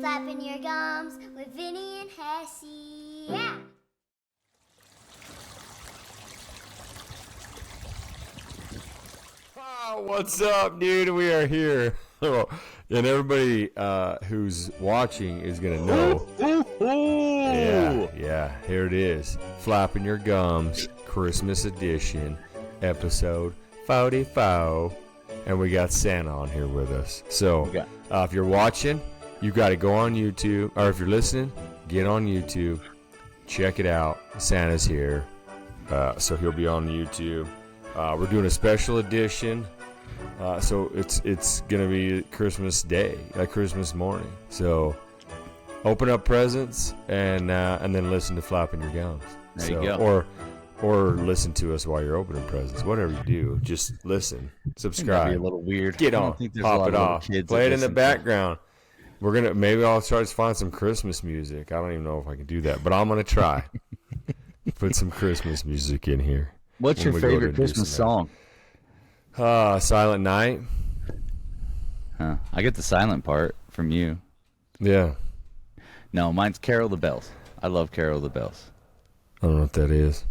Flapping your gums with Vinny and Hessey. Yeah! Oh, what's up, dude? We are here. And everybody who's watching is going to know. Yeah, here it is. Flapping Your Gums, Christmas edition, episode 44. And we got Santa on here with us. So, if you're watching, you got to go on YouTube. Or if you're listening, get on YouTube. Check it out. Santa's here. So he'll be on YouTube. We're doing a special edition. So it's going to be Christmas Day, Christmas morning. So open up presents and then listen to Flapping Your Gums. There you go. Or listen to us while you're opening presents. Whatever you do, just listen, subscribe. Be a little weird. Get on, pop it off, play it in the background. Maybe I'll try to find some Christmas music. I don't even know if I can do that, but I'm gonna try. Put some Christmas music in here. What's your favorite Christmas song? Silent Night. I get the silent part from you. Yeah. No, mine's Carol the Bells. I love Carol the Bells. I don't know what that is.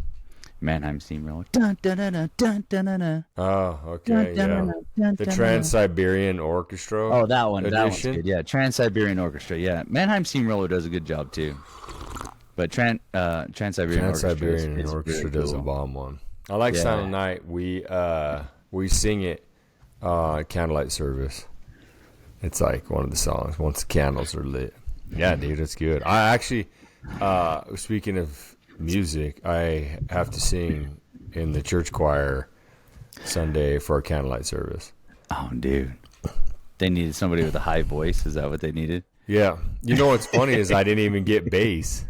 Mannheim Steamroller. Dun, dun, dun, dun, dun, dun, dun, dun. Oh, okay, yeah. The Trans-Siberian Orchestra. Oh, that one. Edition? That one's good. Yeah, Trans-Siberian Orchestra. Yeah, Mannheim Steamroller does a good job too. But Trans-Siberian Orchestra does a bomb one. I like Silent Night. We sing it candlelight service. It's like one of the songs once the candles are lit. Yeah, dude, it's good. I actually, speaking of music, I have to sing in the church choir Sunday for our candlelight service. Oh, dude. They needed somebody with a high voice. Is that what they needed? Yeah. You know what's funny is I didn't even get bass.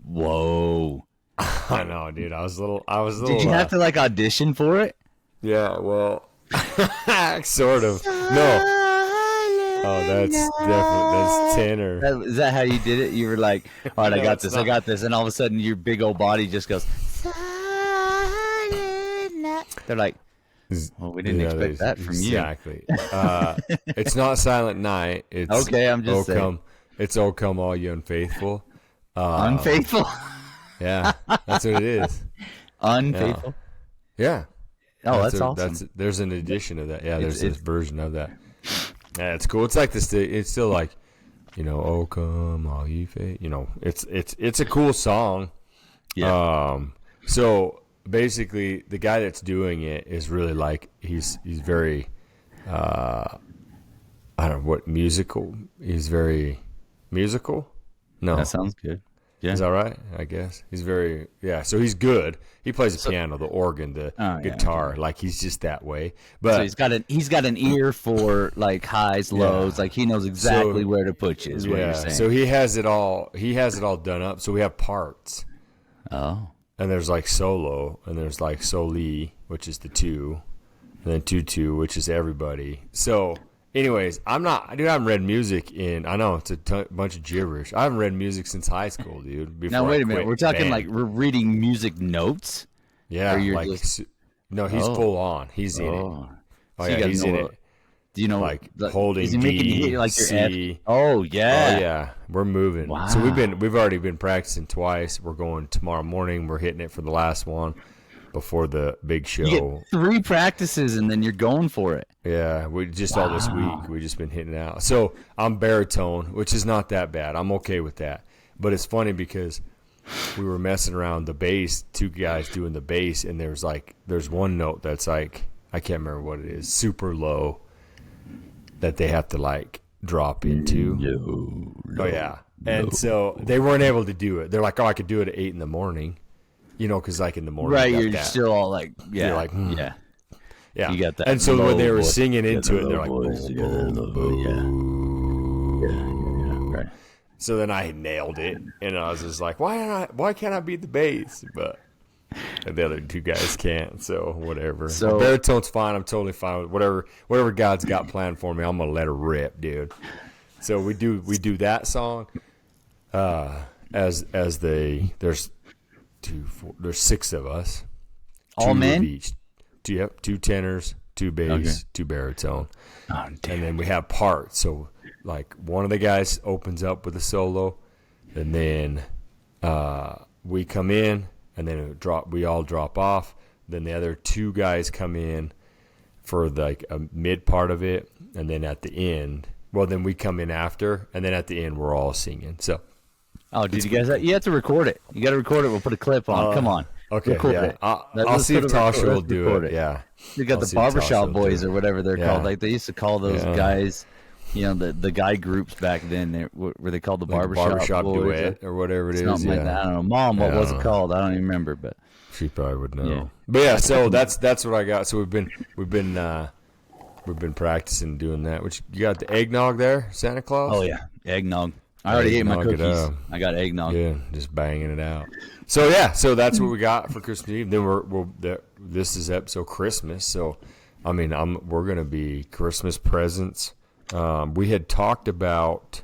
Whoa. I know, dude. I was a little. Did you have to audition for it? Yeah, well, sort of. No. Oh, that's tenor. Is that how you did it? You were like, all right, I got this. And all of a sudden, your big old body just goes, Silent Night. They're like, well, we didn't expect that from you. Exactly. It's not Silent Night. It's okay, I'm just saying. It's O Come All You Unfaithful. Unfaithful? Yeah, that's what it is. Unfaithful? Yeah. Oh, that's awesome. There's an edition of that. Yeah, there's this version of that. Yeah, it's cool. It's like this. It's still like, "Oh come all you faith." It's a cool song. Yeah. So basically, the guy that's doing it is really he's very, I don't know what musical. He's very musical. No, that sounds good. Yeah. Is that right? I guess he's very So he's good. He plays the piano, the organ, the guitar. Yeah. He's just that way. But so he's got an ear for highs, lows. He knows exactly where to put you. Is what you're saying. So he has it all. He has it all done up. So we have parts. Oh. And there's solo, and there's soli, which is the two, and then 2/2, which is everybody. So. Anyways, I haven't read music I know it's a bunch of gibberish. I haven't read music since high school, dude. Now, wait a minute. We're talking we're reading music notes? Yeah. No, he's full on. He's in it. Oh, yeah, he's in it. Do you know, holding D, C. Oh, yeah. Oh, yeah. We're moving. Wow. So we've already been practicing twice. We're going tomorrow morning. We're hitting it for the last one. Before the big show. You get 3 practices and then you're going for it. Yeah, we just all this week we just been hitting it out. So I'm baritone, which is not that bad. I'm okay with that. But it's funny because we were messing around the bass, 2 guys doing the bass, and there's one note that's I can't remember what it is, super low, that they have to drop into. No. Oh yeah, and so they weren't able to do it. They're like, I could do it at 8 a.m. Because in the morning, right? You're still all you're yeah. You got that. And so when they were singing into it, they're like, right. So then I nailed it, and I was just like, why can't I beat the bass? But the other 2 guys can't. So whatever. So baritone's fine. I'm totally fine with whatever God's got planned for me. I'm gonna let her rip, dude. So we do that song. There's 6 of us. All men? Each. 2 tenors, 2 bass, 2 baritone. Oh, and then we have parts. So like one of the guys opens up with a solo, and then we come in, and then we all drop off. Then the other two guys come in for like a mid part of it, and then at the end, then we come in after, and then at the end we're all singing. So, dude, you guys, you have to record it. You got to record it. We'll put a clip on. Come on. Okay, record yeah. it. I'll see if Tasha will do it. Yeah, you got the barbershop boys or whatever they're called. Like they used to call those guys. The guy groups back then, were they called the barbershop boys duet or whatever it is? Something like that. I don't know. Mom, what was it called? I don't even remember, but she probably would know. Yeah. But yeah, so that's what I got. So we've been practicing doing that. Which you got the eggnog there, Santa Claus? Oh yeah, eggnog. I already ate my cookies. I got eggnog. Yeah, just banging it out. So yeah, so that's what we got for Christmas Eve. Then this is episode Christmas. So I mean, we're gonna be Christmas presents. We had talked about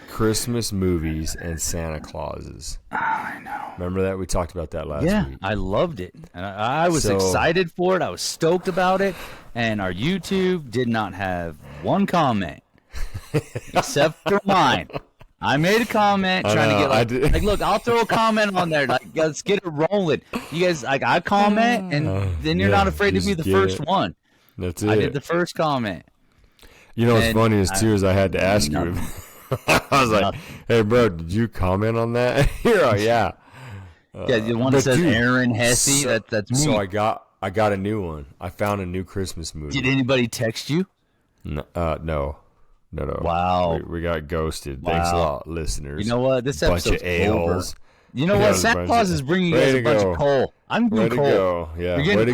Christmas movies and Santa Clauses. I know. Remember that? We talked about that last week. Yeah, I loved it. And I was excited for it. I was stoked about it. And our YouTube did not have one comment except for mine. I made a comment trying to get like, look, I'll throw a comment on there. Like, let's get it rolling. You guys, like, I comment, and then you're not afraid to be the first one. That's it. I did the first comment. You know what's funny is I had to ask you. I was like, "Hey, bro, did you comment on that?" You're like, "Yeah." Yeah, the one that says Aaron Hessey. That's me. So I got a new one. I found a new Christmas movie. Did anybody text you? No. Wow. We got ghosted. Wow. Thanks a lot, listeners. You know what? This episode's over. You know what? Santa Claus is bringing you guys a bunch of coal. I'm doing coal. Go. Yeah. Way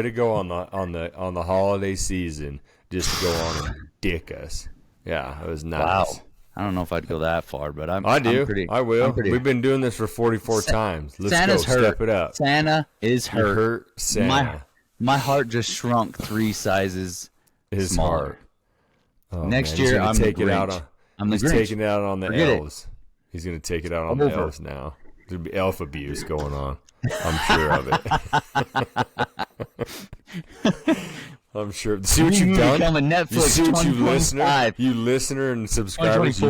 to go on the holiday season. Just to go on and dick us. Yeah, it was nice. Wow. I don't know if I'd go that far, but I do. I will. We've been doing this for 44 times. Let's Santa's go. Hurt. Step it up. Santa is hurt. You hurt Santa. My heart just shrunk 3 sizes. His smaller. heart. Oh, Next year, I'm the Grinch. He's taking it out on the elves. He's going to take it out on the elves now. There'll be elf abuse going on. I'm sure of it. I'm sure. See what you've done? Netflix you see what you listener and subscribers.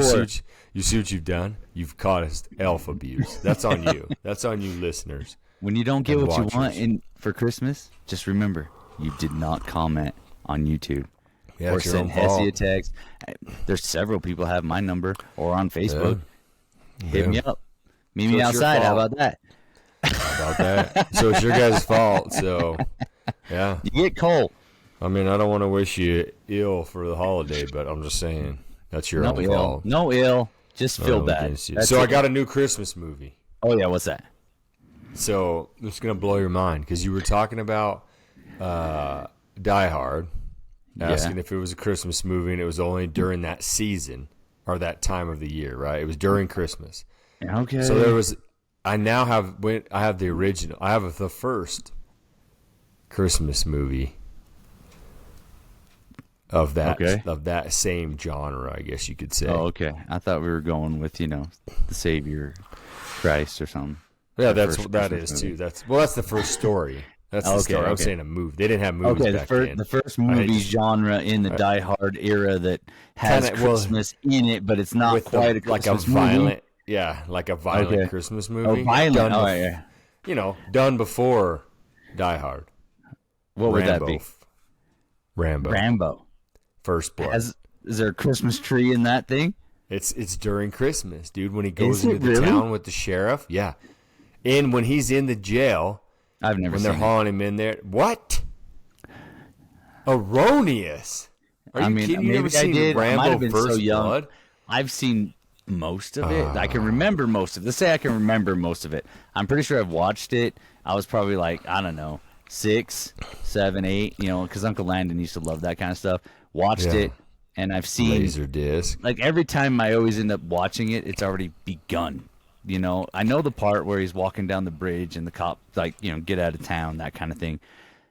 You see what you've done? You've caused elf abuse. That's on you. That's on you, listeners. When you don't get what you want for Christmas, just remember you did not comment on YouTube. Yeah, or send Hessey a text. There's several people have my number or on Facebook. Hit me up. Meet me outside. How about that? So it's your guys' fault. So, yeah. You get cold. I mean, I don't want to wish you ill for the holiday, but I'm just saying that's your own fault. No ill. Just feel bad. So I got a new Christmas movie. Oh, yeah. What's that? So it's going to blow your mind because you were talking about Die Hard. Asking if it was a Christmas movie, and it was only during that season or that time of the year, right? It was during Christmas. Okay. So I have the original. I have the first Christmas movie of that same genre, I guess you could say. Oh, okay. I thought we were going with the Savior Christ or something. Yeah, that is too. That's the first story. That's the story. I'm saying a movie. They didn't have movies back then. The first movie genre in the Die Hard era that has Christmas in it, but it's not quite a Christmas movie. Yeah, like a violent Christmas movie. Oh, violent. Done before Die Hard. What would that be? Rambo. First Blood. Is there a Christmas tree in that thing? It's during Christmas, dude. When he goes into the town with the sheriff. Yeah. And when he's in the jail. I've never seen when they're hauling him in there. What? Erroneous. Are you kidding? You never seen Rambo First Blood? I've seen most of it. I can remember most of it. Let's say I can remember most of it. I'm pretty sure I've watched it. I was probably like, I don't know, 6, 7, 8, because Uncle Landon used to love that kind of stuff. Watched it, and I've seen Laserdisc. Like every time I always end up watching it, it's already begun. I know the part where he's walking down the bridge and the cop, get out of town, that kind of thing.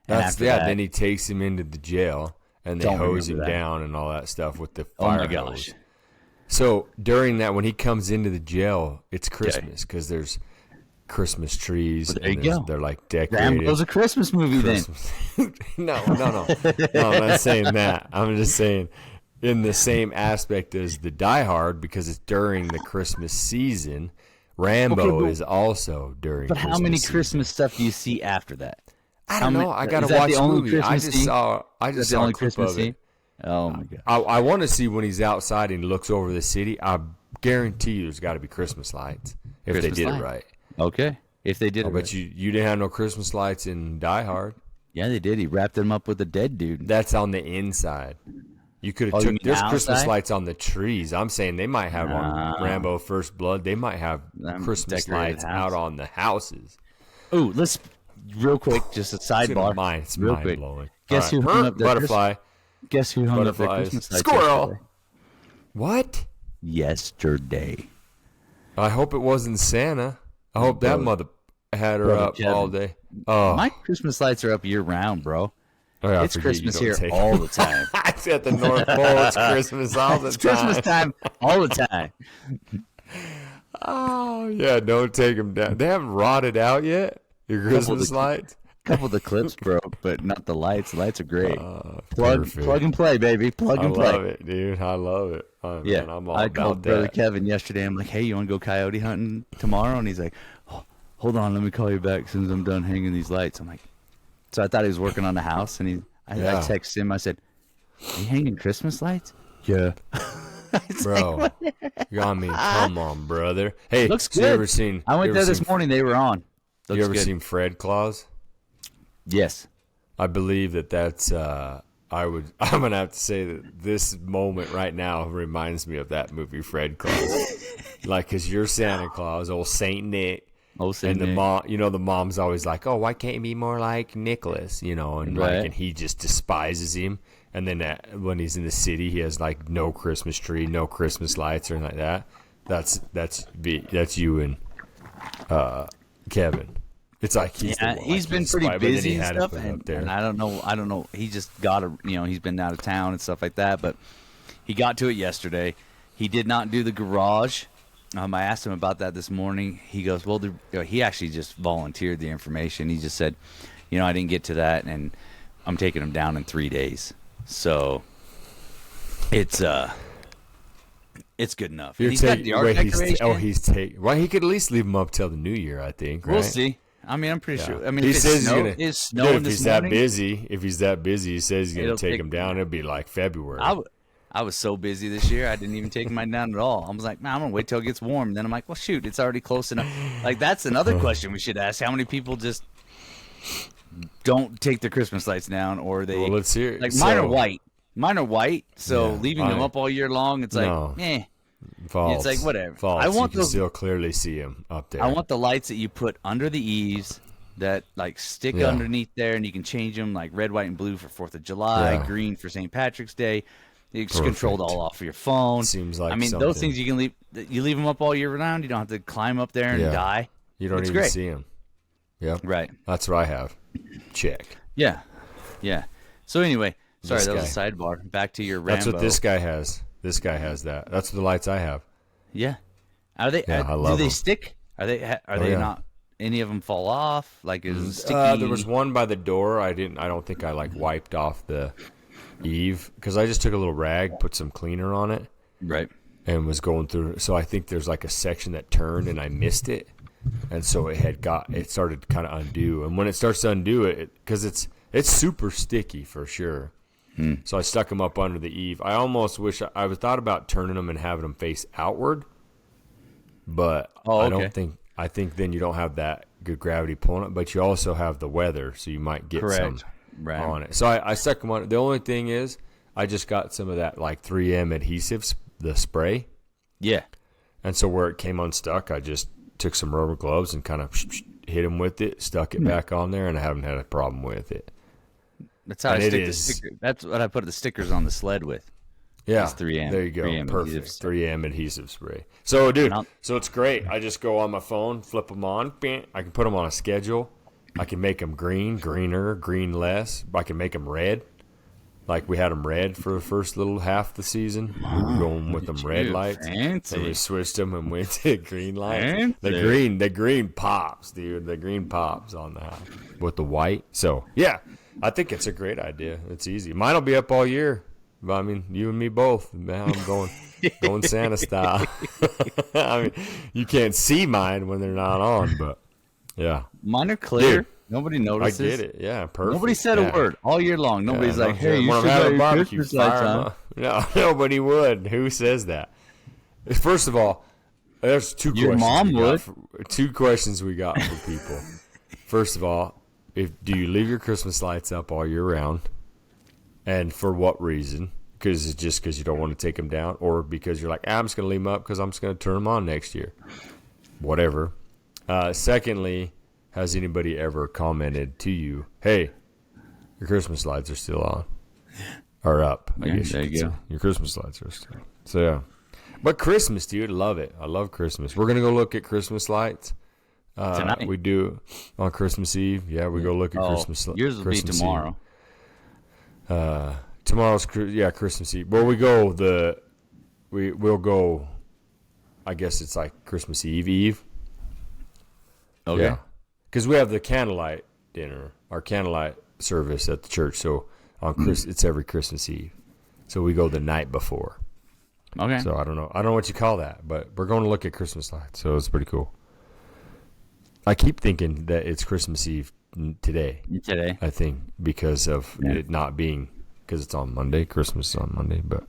Then he takes him into the jail and they hose him down and all that stuff with the fire hose. Oh my gosh. So during that, when he comes into the jail, it's Christmas because there's Christmas trees. Well, there you go. They're like decorated. Rambo's a Christmas movie Christmas. No. No, I'm not saying that. I'm just saying in the same aspect as the Die Hard, because it's during the Christmas season. Rambo is also during. But Christmas how many season. Christmas stuff do you see after that? I don't know. I gotta watch the movie. I just saw a clip Christmas of it. scene? Oh my god! I want to see when he's outside and he looks over the city. I guarantee you, there's got to be Christmas lights if Christmas they did lights. it right. Okay, if they did it But right. you didn't have no Christmas lights in Die Hard. Yeah, they did. He wrapped them up with a dead dude. That's on the inside. You could have Oh, you mean took. There's outside? Christmas lights on the trees. I'm saying they might have on Rambo First Blood. They might have Christmas decorated lights house. out on the houses. Ooh, let's real quick, just a sidebar. It's real mind quick. blowing. Guess who hung up their butterfly? Guess who hung up their Butterflies. Christmas lights Squirrel. yesterday? What? Yesterday. I hope it wasn't Santa. I hope that mother had her Brother up Kevin. all day. Oh, My Christmas lights are up year round, bro. yeah, I It's forget you Christmas don't here take- all the time. It's at the North Pole. It's Christmas all the It's time. Christmas time all the time. Oh, yeah, don't take them down. They haven't rotted out yet, your Christmas lights? A couple of the clips broke, but not the lights. The lights are great. Plug Perfect. and play, baby. Plug I and play. love it, dude. I love it. Oh, Yeah, man, I'm all I about called Brother that. Kevin yesterday. I'm like, hey, you want to go coyote hunting tomorrow? And he's like, oh, hold on, let me call you back as soon as I'm done hanging these lights. I'm like, so I thought he was working on the house, and I texted him. I said, are you hanging Christmas lights? Yeah. Bro, I mean, come on, brother. Hey, Looks so good. you ever seen? I went you there ever this seen- morning. They were on. Looks You ever good. seen Fred Claus? Yes. I believe that's. I'm gonna have to say that this moment right now reminds me of that movie, Fred Claus. Like, cause you're Santa Claus, old Saint Nick. Oh, Saint And the Nick. mom, the mom's always like, "Oh, why can't he be more like Nicholas?" And Right. and he just despises him. And then when he's in the city, he has like no Christmas tree, no Christmas lights, or anything like that. That's you and Kevin. It's like he's been pretty busy and stuff, up and there. I don't know. He just got he's been out of town and stuff like that, but he got to it yesterday. He did not do the garage. I asked him about that this morning. He goes, well, he actually just volunteered the information. He just said, I didn't get to that, and I'm taking him down in 3 days. So it's good enough. You're He's got taking- the art wait, decoration. he's taking. Well, he could at least leave him up till the new year, I think. Right? We'll see. I mean, I'm pretty sure. I mean, he if says it's he's gonna. is snowing If this he's morning, that busy, he says he's gonna It'll take take- him down. It'll be like February. I was so busy this year, I didn't even take mine down at all. I was like, man, I'm gonna wait till it gets warm. And then I'm like, well, shoot, it's already close enough. Like, that's another question we should ask: how many people just don't take their Christmas lights down, or they? Well, let's hear it. Like, mine are So- white. Mine are white, so Yeah, leaving them up all year long, it's like, No. It's False. like, whatever. False. I want you can those- still clearly see him up there. I want the lights that you put under the eaves that like stick Yeah. underneath there, and you can change them like red, white, and blue for 4th of July, Yeah. green for St. Patrick's Day. You just Perfect. control it all off of your phone. Seems like I mean, those something. things you can leave. You leave them up all year round. You don't have to climb up there and Yeah. die. You don't It's even great. see him. Yep. Right. That's what I have. Check. Yeah. Yeah. So anyway, sorry, This that was a sidebar. Back to your Rambo. That's what this guy has. This guy has that. That's the lights I have. Yeah. Are they? Yeah, I do love they them. stick? Are they? Are they yeah. not? Any of them fall off? Like is it sticky? There was one by the door. I don't think I like wiped off the eave because I just took a little rag, put some cleaner on it, right. and was going through. So I think there's like a section that turned and I missed it, and so it started to kind of undo. And when it starts to undo because it's super sticky for sure. So I stuck them up under the eave. I almost wish I was thought about turning them and having them face outward, but I don't think. I think then you don't have that good gravity pulling it, but you also have the weather, so you might get some Right. on it. So I stuck them on. The only thing is, I just got some of that like 3M adhesive, the spray, Yeah. and so where it came unstuck, I just took some rubber gloves and kind of hit them with it, stuck it back on there, and I haven't had a problem with it. That's how And I it stick the is- sticker. That's what I put the stickers on the sled with. Yeah, It's 3M. There you go. 3M Perfect. adhesive. 3M adhesive spray. So, dude, And so it's great. I just go on my phone, flip them on. Bing. I can put them on a schedule. I can make them green, greener, green less. I can make them red. Like we had them red for the first little half of the season. We were going with them red lights, fancy. and we switched them and went to green lights. Fancy. The green pops, dude. The green pops on the house with the white. So yeah, I think it's a great idea. It's easy. Mine will be up all year. But, I mean, you and me both. Man, I'm going Santa style. I mean, you can't see mine when they're not on, but yeah. Mine are clear. Dude, nobody notices. I get it. Yeah, perfect. Nobody said a word all year long. Nobody's like, "Hey, you when should I'm having have barbecue, Christmas lights on." No, nobody would. Who says that? First of all, there's two Your questions. mom would. Two questions we got for people. First of all, do you leave your Christmas lights up all year round? And for what reason? Because it's just because you don't want to take them down, or because you're like, I'm just going to leave them up because I'm just going to turn them on next year. Whatever. Secondly, has anybody ever commented to you, hey, your Christmas lights are still on? Or up, I guess there you go. Your Christmas lights are still on. So, yeah. But Christmas, dude, love it. I love Christmas. We're going to go look at Christmas lights. Tonight? We do on Christmas Eve. Yeah, we go look at Christmas lights. Yours will be tomorrow. Tomorrow's Christmas Eve. Well, we'll go. I guess it's like Christmas Eve. Okay. Yeah, because we have the candlelight dinner, our candlelight service at the church. So on it's every Christmas Eve. So we go the night before. Okay. So I don't know what you call that, but we're going to look at Christmas lights. So it's pretty cool. I keep thinking that it's Christmas Eve today. I think because of it not being. Because it's on Monday. Christmas is on Monday. But,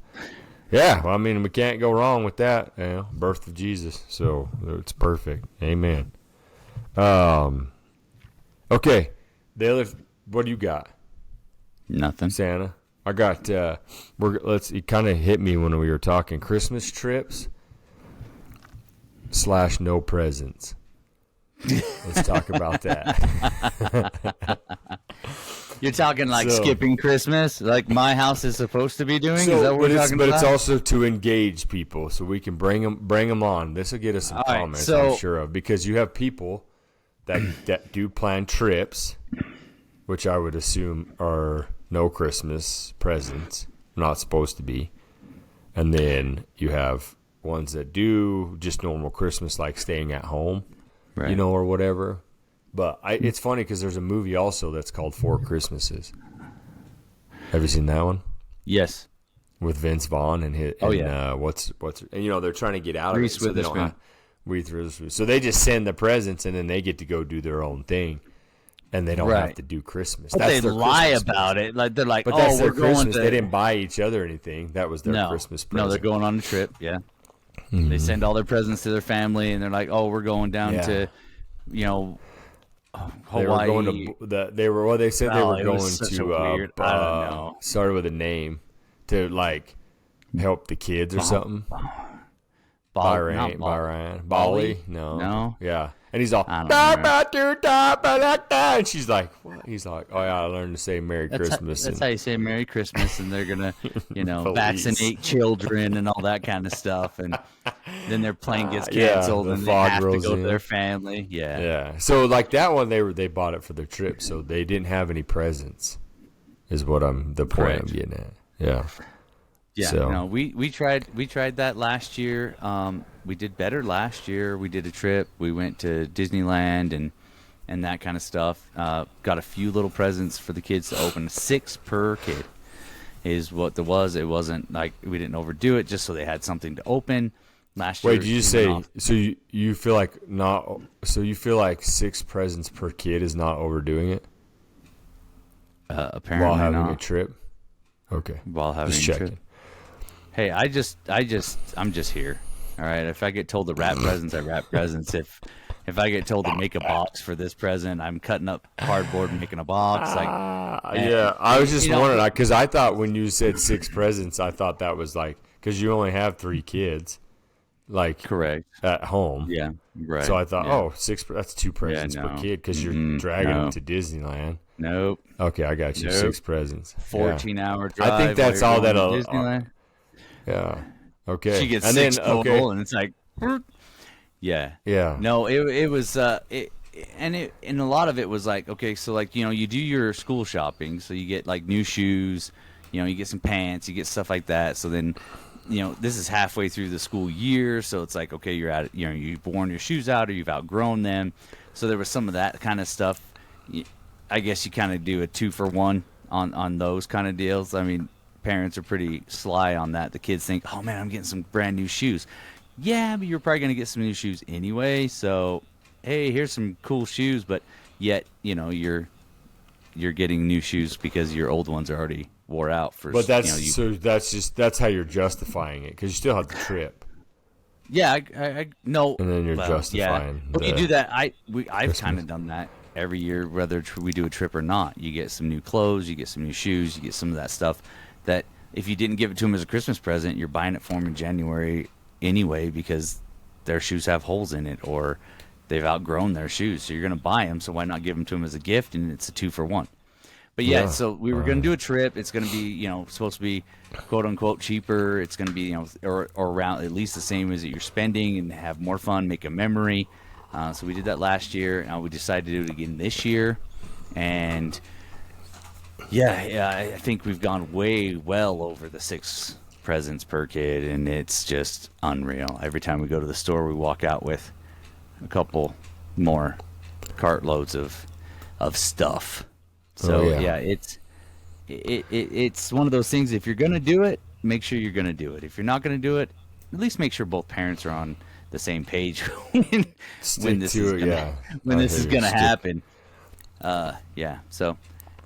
yeah, well, I mean, we can't go wrong with that. You know, birth of Jesus. So, it's perfect. Amen. Okay. What do you got? Nothing. Santa. I got, it kind of hit me when we were talking Christmas trips / no presents. Let's talk about that. You're talking like skipping Christmas, like my house is supposed to be doing? Is that what we're talking about? But it's also to engage people, so we can bring them on. This will get us some comments, I'm sure of, because you have people that do plan trips, which I would assume are no Christmas presents, not supposed to be. And then you have ones that do just normal Christmas, like staying at home, right, or whatever. But it's funny because there's a movie also that's called Four Christmases. Have you seen that one? Yes. With Vince Vaughn and his. And they're trying to get out of it, so they don't have Reese Witherspoon. So they just send the presents, and then they get to go do their own thing, and they don't have to do Christmas. But that's they their lie Christmas about present. it. Like they're like, but that's their we're going Christmas. to. They didn't buy each other anything. That was their Christmas present. No, they're going on a trip. Yeah. Mm-hmm. They send all their presents to their family, and they're like, we're going down to, Hawaii. They were going to weird, I don't know. Started with a name to like help the kids or something. Bali? No. Yeah. And he's all, and she's like, what? He's like, oh yeah, I learned to say Merry Christmas. That's how you say Merry Christmas, and they're gonna, vaccinate children and all that kind of stuff, and then their plane gets canceled, and they have to go to their family. Yeah. Yeah. So like that one, they bought it for their trip, so they didn't have any presents. Is what the point I'm getting at. Yeah. Yeah, so. We tried that last year. We did better last year. We did a trip. We went to Disneyland and that kind of stuff. Got a few little presents for the kids to open. 6 per kid is what there was. It wasn't like we didn't overdo it, just so they had something to open. Last year. Wait, did you say so? You feel like not? So you feel like 6 presents per kid is not overdoing it? Apparently while having not. A trip. Okay. While having a trip. Hey, I'm just here. All right. If I get told to wrap presents, I wrap presents. If I get told to make a box for this present, I'm cutting up cardboard and making a box. I was just wondering because I thought when you said 6 presents, I thought that was like because you only have 3 kids, like correct at home. Yeah, right. So I thought, 6. That's 2 presents per kid because you're dragging them to Disneyland. Nope. Okay, I got you. 6 presents. 14-hour drive. I think that's all that. Disneyland. Yeah. Okay. She gets 6 total, and it's like, yeah. No, it was and a lot of it was like, okay, so like you do your school shopping, so you get like new shoes, you get some pants, you get stuff like that. So then, this is halfway through the school year, so it's like, okay, you've worn your shoes out or you've outgrown them. So there was some of that kind of stuff. I guess you kind of do a 2-for-1 on those kind of deals. I mean, parents are pretty sly on that. The kids think, oh man, I'm getting some brand new shoes. Yeah, but you're probably going to get some new shoes anyway. So, hey, here's some cool shoes, but yet, you're getting new shoes because your old ones are already wore out. But that's how you're justifying it, because you still have the trip. Yeah, I know. And then you're justifying. Yeah. You do that. I've kind of done that every year, whether we do a trip or not. You get some new clothes, you get some new shoes, you get some of that stuff that if you didn't give it to them as a Christmas present, you're buying it for them in January anyway, because their shoes have holes in it or they've outgrown their shoes. So you're going to buy them. So why not give them to them as a gift? And it's a 2-for-1. But so we were going to do a trip. It's going to be, supposed to be quote unquote cheaper. It's going to be, or around at least the same as that you're spending, and have more fun, make a memory. So we did that last year. We decided to do it again this year. And I think we've gone well over the 6 presents per kid, and it's just unreal. Every time we go to the store, we walk out with a couple more cartloads of stuff. So it's one of those things. If you're gonna do it, make sure you're gonna do it. If you're not gonna do it, at least make sure both parents are on the same page when this is gonna happen.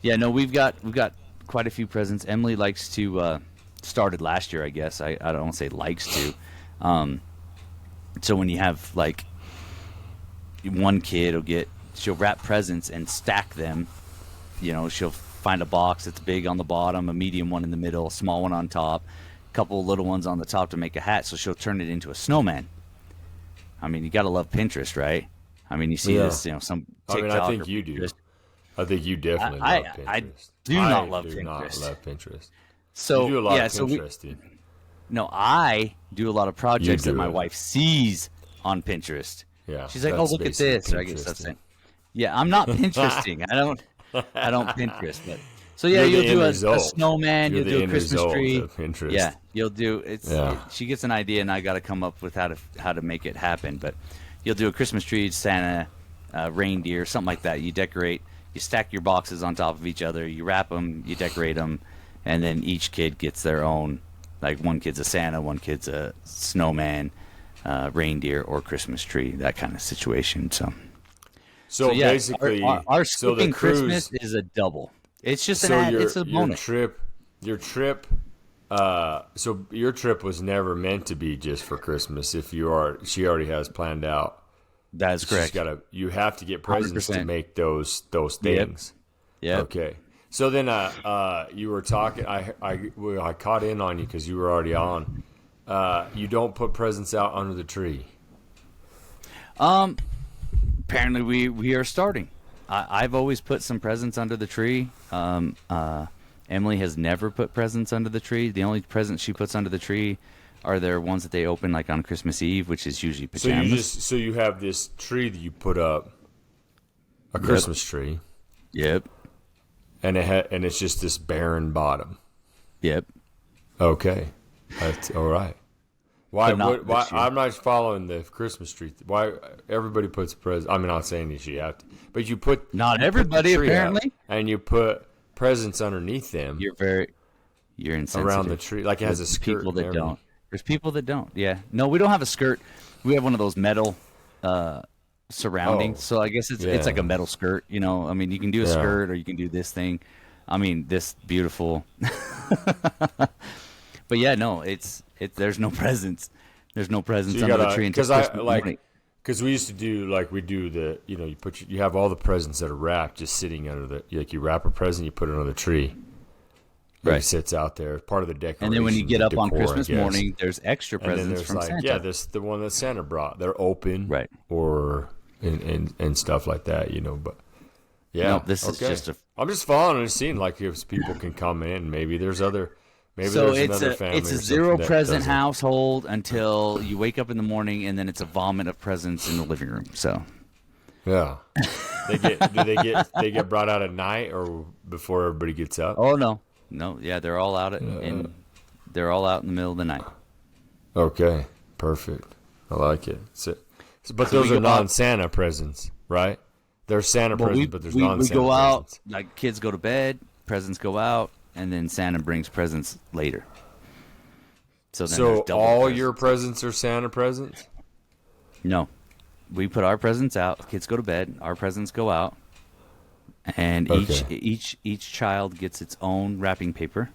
We've got quite a few presents. Emily likes to started last year, I guess. I don't want to say likes to. So when you have like one kid she'll wrap presents and stack them. She'll find a box that's big on the bottom, a medium one in the middle, a small one on top, a couple of little ones on the top to make a hat. So she'll turn it into a snowman. I mean, you got to love Pinterest, right? I mean, you see this, some TikTok. I think you do. I think you definitely love Pinterest. I do not love Pinterest. I do not love Pinterest. So you do a lot of Pinterest, dude. No, I do a do a lot of projects that my wife sees on Pinterest. Yeah, she's like, "Oh, look at this," or I get stuff saying. Yeah, I'm not Pinteresting. I don't Pinterest, but so you'll do a snowman, you'll do a Christmas tree. Yeah, you'll do she gets an idea, and I got to come up with how to make it happen. But you'll do a Christmas tree, Santa, reindeer, something like that. You decorate, you stack your boxes on top of each other, you wrap them, you decorate them, and then each kid gets their own. Like one kid's a Santa, one kid's a snowman, reindeer, or Christmas tree. That kind of situation. So basically, our skipping Christmas is a double. It's just it's a bonus. Your trip. So your trip was never meant to be just for Christmas. She already has planned out. That is correct. You have to get presents 100%. To make those things. Yeah. Okay. So then, you were talking. I caught in on you because you were already on. You don't put presents out under the tree. Apparently, we are starting. I've always put some presents under the tree. Emily has never put presents under the tree. The only presents she puts under the tree are their ones that they open like on Christmas Eve, which is usually pajamas. So you have this tree that you put up, a Christmas tree. Yep. And it's just this barren bottom. Yep. Okay, that's all right. Why I'm not following the Christmas tree. Why everybody puts presents? I'm not saying you should have to, but you put not everybody apparently, and you put presents underneath them. You're insensitive. Around the tree, like it has a skirt. People that don't. There's people that don't. Yeah. No, we don't have a skirt. We have one of those metal surroundings. So I guess it's like a metal skirt. I mean, you can do a skirt or you can do this thing. I mean, this beautiful. But yeah, no, there's no presents. There's no presents under the tree because we used to do you have all the presents that are wrapped just sitting under you wrap a present, you put it under the tree. Right. It sits out there, part of the decoration. And then when you get up on Christmas morning, there's extra presents from Santa. Yeah, the one that Santa brought. They're open, right? Or and stuff like that, But yeah, no, this is just I'm just following and seeing if people can come in. Maybe there's other. Maybe so there's another family. It's a zero present household until you wake up in the morning, and then it's a vomit of presents in the living room. So yeah, they get brought out at night or before everybody gets up? Oh no. No, yeah, they're all out they're all out in the middle of the night. Okay, perfect. I like it. But those are non-Santa presents, right? There's Santa presents, but there's non-Santa presents. We go out, like kids go to bed, presents go out, and then Santa brings presents later. So all your presents are Santa presents? No. We put our presents out, kids go to bed, our presents go out, and each child gets its own wrapping paper.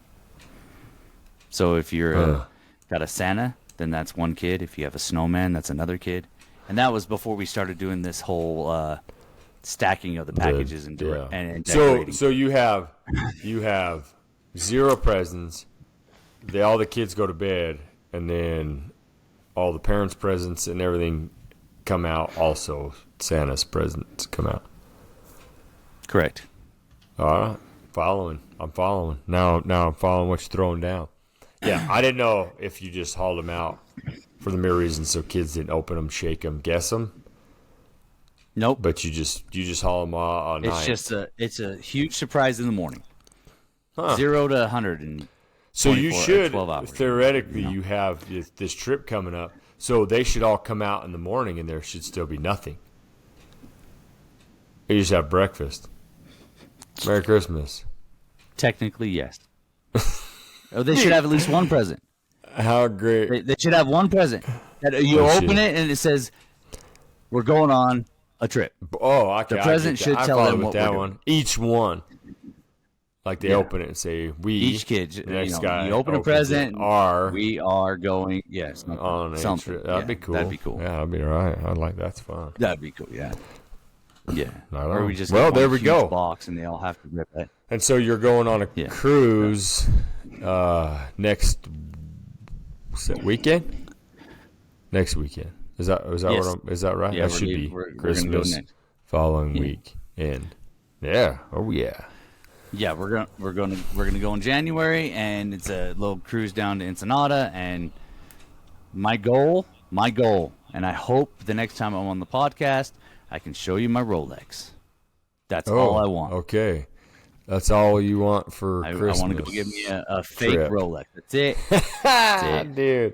So if you're got a Santa, then that's one kid. If you have a snowman, that's another kid. And that was before we started doing this whole stacking of the packages and decorating. So you have 0 presents. All the kids go to bed, and then all the parents' presents and everything come out. Also, Santa's presents come out. Correct. All right, I'm following. Now I'm following what you're throwing down. Yeah, I didn't know if you just hauled them out for the mere reason so kids didn't open them, shake them, guess them. Nope. But you just haul them all night. It's a huge surprise in the morning. 0 to 100 in so you should 12 hours. Theoretically you have this trip coming up, so they should all come out in the morning and there should still be nothing. You just have breakfast. Merry Christmas. Technically, yes. They should have at least one present. How great! They should have one present. You open it and it says, "We're going on a trip." Oh, okay. The present should tell them what that we're one. doing. Each one, like they open it and say, "We." Each kid, the next guy you open a present. We are going. Yes, on something. That'd be cool. That'd be cool. Yeah, that'd be all right. I'd like that's fun. That'd be cool. Yeah. Yeah. Or we just there we go. Box and they all have to rip it. And so you're going on a cruise next weekend? Next weekend. Is that is that right? Yeah, that should be Christmas go following week. And yeah. Oh yeah. Yeah, we're gonna go in January, and it's a little cruise down to Ensenada, and my goal, and I hope the next time I'm on the podcast I can show you my Rolex. That's all I want. Okay. That's all you want for Christmas. I want to go get me a fake Rolex. That's it. Dude.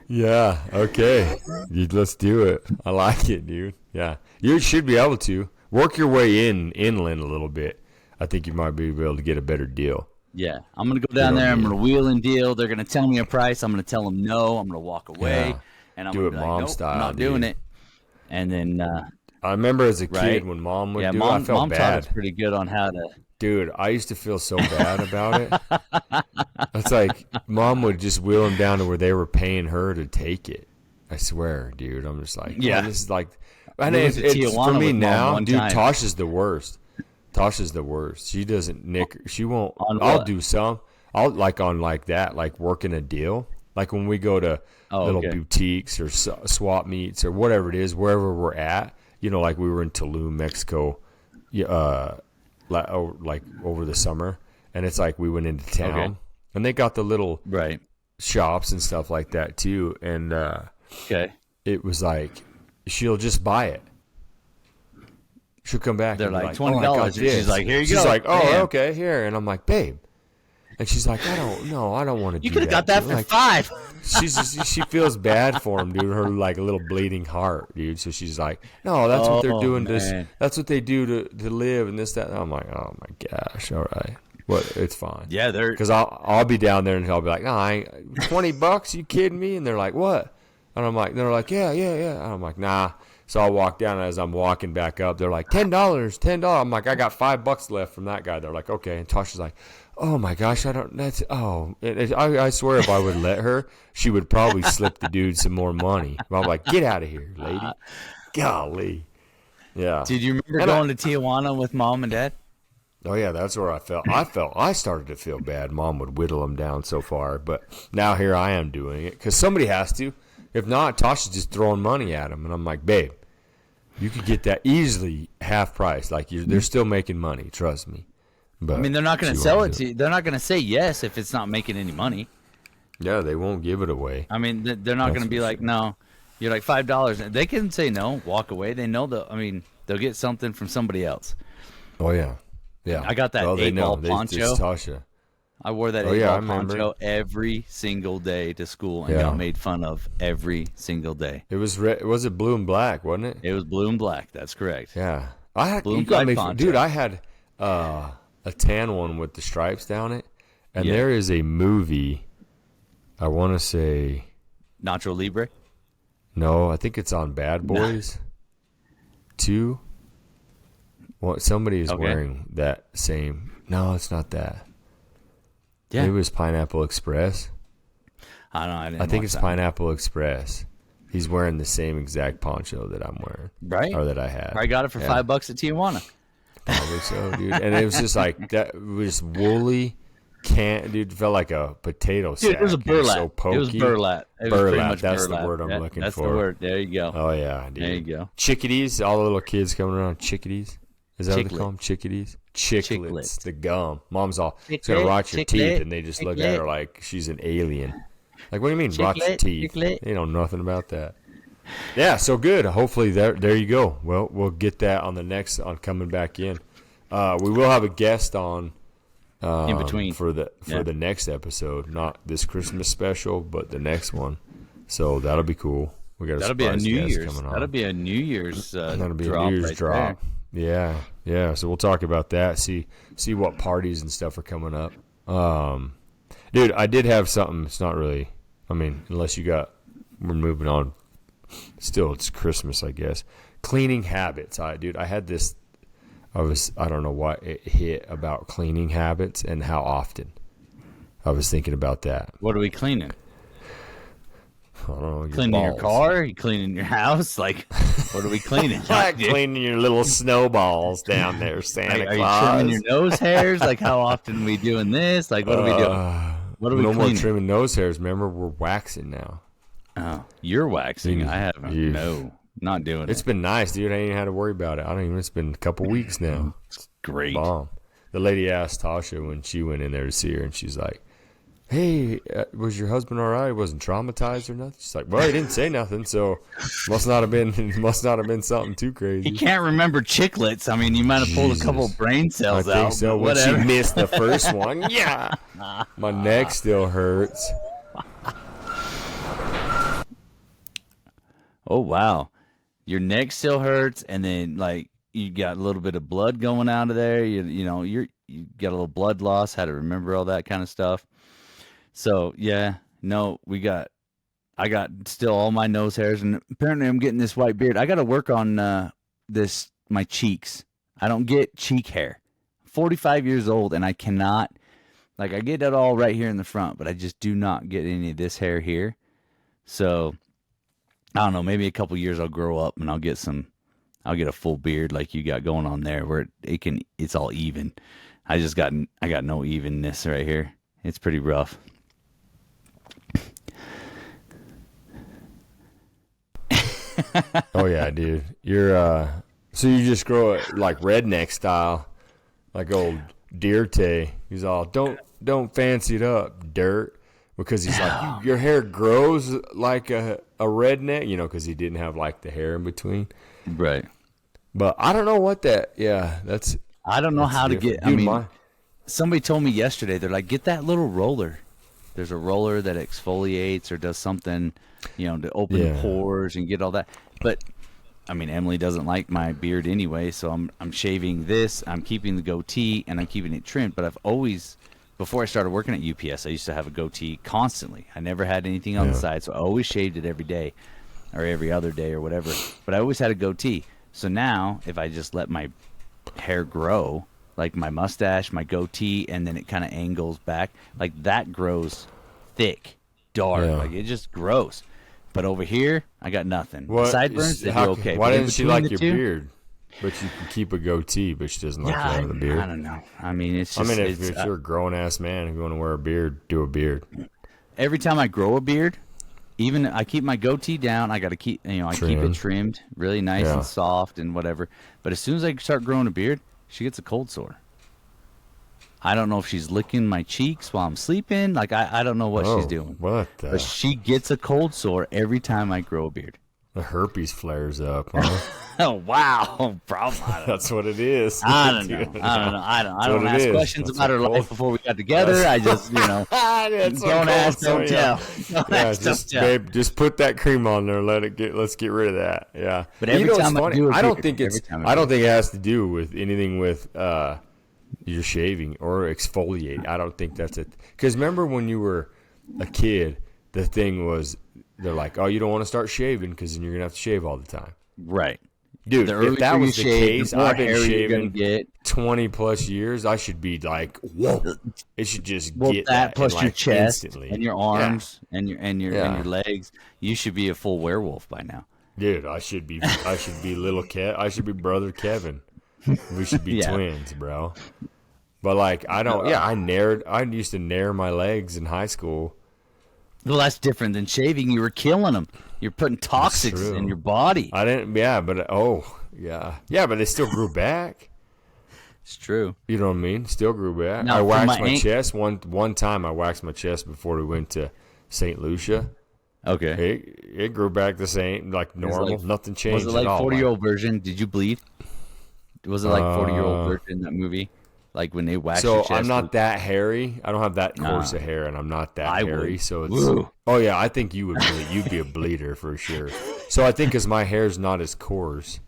Yeah. Okay. Let's do it. I like it, dude. Yeah. You should be able to work your way inland a little bit. I think you might be able to get a better deal. Yeah. I'm going to go down there. I'm going to wheel and deal. They're going to tell me a price. I'm going to tell them no. I'm going to walk away. Yeah. And I'm do going it to be mom like, nope, style, I'm not doing it. And then I remember as a kid when Mom would do it, I felt bad. Taught us pretty good on how to. Dude, I used to feel so bad about it. It's like Mom would just wheel them down to where they were paying her to take it. I swear, dude. I'm just like, this is like, and it's for me now, dude. Tosh is the worst. Tosh is the worst. She doesn't nick. She won't. I'll do some. I'll like on like that, like working a deal. Like when we go to little boutiques or swap meets or whatever it is, wherever we're at. You know, like we were in Tulum, Mexico, like over the summer, and it's like we went into town, and they got the little shops and stuff like that too. And it was like she'll just buy it. She'll come back. They're and like $20. She's like, here you go. She's like, oh, okay, here. And I'm like, babe. And she's like, I don't want to do that. You could have got that for $5. She feels bad for him, dude. Her like a little bleeding heart, dude. So she's like, no, that's what they're doing. That's what they do to live and this, that. And I'm like, oh my gosh, all right. Well, it's fine. Yeah, because I'll be down there and I'll be like, no, I ain't $20. You kidding me? And they're like, what? And I'm like, they're like, yeah. And I'm like, nah. So I walk down, and as I'm walking back up, they're like, $10. I'm like, I got $5 left from that guy. They're like, okay. And Tasha's like, oh my gosh, I swear if I would let her, she would probably slip the dude some more money. I'm like, get out of here, lady. Golly. Yeah. Did you remember going to Tijuana with Mom and Dad? Oh yeah, that's where I felt. I started to feel bad. Mom would whittle them down so far, but now here I am doing it because somebody has to. If not, Tasha's just throwing money at him, and I'm like, babe, you could get that easily half price. Like they're still making money. Trust me. But I mean, they're not going to sell it to you. They're not going to say yes if it's not making any money. Yeah, they won't give it away. I mean, they're not going to be like, no. You're like $5. They can say no, walk away. They know they'll get something from somebody else. Oh yeah, yeah. I got that 8-ball poncho. Tasha. I wore that poncho every single day to school and got made fun of every single day. It was was it blue and black, wasn't it? It was blue and black. That's correct. Yeah. Dude, I had a tan one with the stripes down it. And there is a movie, I want to say... Nacho Libre? No, I think it's on Bad Boys 2. Well, somebody is wearing that same... No, it's not that. Yeah. Maybe it was Pineapple Express. I don't know. I think it's Pineapple Express. He's wearing the same exact poncho that I'm wearing. Right. Or that I had. I got it for $5 at Tijuana. Probably so, dude. And it was just like, that it was woolly. Dude, felt like a potato sack. Dude, it was a burlap. So pokey. It was burlap. Burlap. That's the word I'm looking for. That's the word. There you go. Oh, yeah, dude. There you go. Chickadees. All the little kids coming around. Chickadees. Is that what they call them? Chickadees? Chiclets. The gum. Mom's all, it's going to rot your teeth. And they just look at her like she's an alien. Like, what do you mean, rot your teeth? They know nothing about that. Yeah, so good. Hopefully, there you go. Well, we'll get that on the next, on coming back in. We will have a guest on. In between for the next episode, not this Christmas special, but the next one. So that'll be cool. We got that'll be a New Year's coming on. That'll be a New Year's. That'll be a New Year's drop. There. Yeah. So we'll talk about that. See what parties and stuff are coming up. Dude, I did have something. It's not really. I mean, unless we're moving on. Still, it's Christmas, I guess. Cleaning habits. I had this. I don't know what it hit about cleaning habits and how often. I was thinking about that. What are we cleaning? I don't know. Cleaning your car? You cleaning your house? Like, what are we cleaning? Cleaning your little snowballs down there, Santa Claus. Are you trimming your nose hairs? Like, how often are we doing this? Like, what are we doing? What are we cleaning? No more trimming nose hairs. Remember, we're waxing now. Oh, you're waxing. I haven't. No. Not doing it. It's been nice, dude. I ain't had to worry about it. It's been a couple weeks now. It's great. Bomb. The lady asked Tasha when she went in there to see her, and she's like, hey, was your husband all right? He wasn't traumatized or nothing? She's like, well, he didn't say nothing, so must not have been something too crazy. He can't remember chiclets. I mean, you might have pulled a couple of brain cells out. I think so. When she missed the first one, yeah. My neck still hurts. Oh, wow. Your neck still hurts, and then like you got a little bit of blood going out of there. You got a little blood loss. How to remember all that kind of stuff. So yeah, no, I got still all my nose hairs, and apparently I'm getting this white beard. I got to work on my cheeks. I don't get cheek hair. I'm 45 years old, and I cannot. Like I get it all right here in the front, but I just do not get any of this hair here. So. I don't know, maybe a couple years I'll grow up and I'll get a full beard like you got going on there where it's all even. I got no evenness right here. It's pretty rough. Oh yeah, dude. You're so you just grow it like redneck style, like old Dirte. He's all don't fancy it up, dirt. Because he's like, your hair grows like a redneck, because he didn't have like the hair in between. Right. But I don't know what that's. I don't know how different. To get, dude, somebody told me yesterday, they're like, get that little roller. There's a roller that exfoliates or does something, to open the pores and get all that. But, Emily doesn't like my beard anyway, so I'm shaving this, I'm keeping the goatee, and I'm keeping it trimmed. But I've always... Before I started working at UPS, I used to have a goatee constantly. I never had anything on the side, so I always shaved it every day or every other day or whatever. But I always had a goatee. So now, if I just let my hair grow, like my mustache, my goatee, and then it kind of angles back, like that grows thick, dark. Yeah. Like it just grows. But over here, I got nothing. Sideburns, they do okay. Why didn't she like your beard? But you can keep a goatee, but she doesn't like having a beard. I don't know. It's just... if you're a grown-ass man who want to wear a beard, do a beard. Every time I grow a beard, even I keep my goatee down, I got to keep, I keep it trimmed really nice and soft and whatever. But as soon as I start growing a beard, she gets a cold sore. I don't know if she's licking my cheeks while I'm sleeping. Like, I don't know what she's doing. What the... But she gets a cold sore every time I grow a beard. The herpes flares up, huh? Oh wow, problem. That's what it is. I don't know. I don't ask questions about her life before we got together. I just, don't ask, don't tell. Don't ask, don't tell. Babe, just put that cream on there. Let's get rid of that. Yeah. But every time I do it, I don't think it has to do with anything with your shaving or exfoliate. I don't think that's it. Because remember when you were a kid, the thing was they're like, oh, you don't want to start shaving because then you're gonna have to shave all the time. Right. Dude, if that was the case, I've been shaving 20 plus years. I should be like, whoa! It should just get that plus your chest instantly. And your arms and your legs. You should be a full werewolf by now. Dude, I should be little Kev. I should be brother Kevin. We should be twins, bro. But like, I don't. Yeah, I used to nair my legs in high school. Well, that's different than shaving. You were killing them. You're putting toxics in your body. I didn't. Yeah, but but they still grew back. It's true. You know what I mean? Still grew back. Now, I waxed my chest one time. I waxed my chest before we went to St. Lucia. Okay. It grew back the same, like normal. Nothing changed. Was it like 40-year-old version? Did you bleed? Was it like 40-year-old version in that movie? Like when they wax your chest? So I'm not that hairy. I don't have that coarse of hair, and I'm not that hairy. Would. So it's. Woo. Oh yeah, I think you would. You'd be a bleeder for sure. So I think because my hair's not as coarse,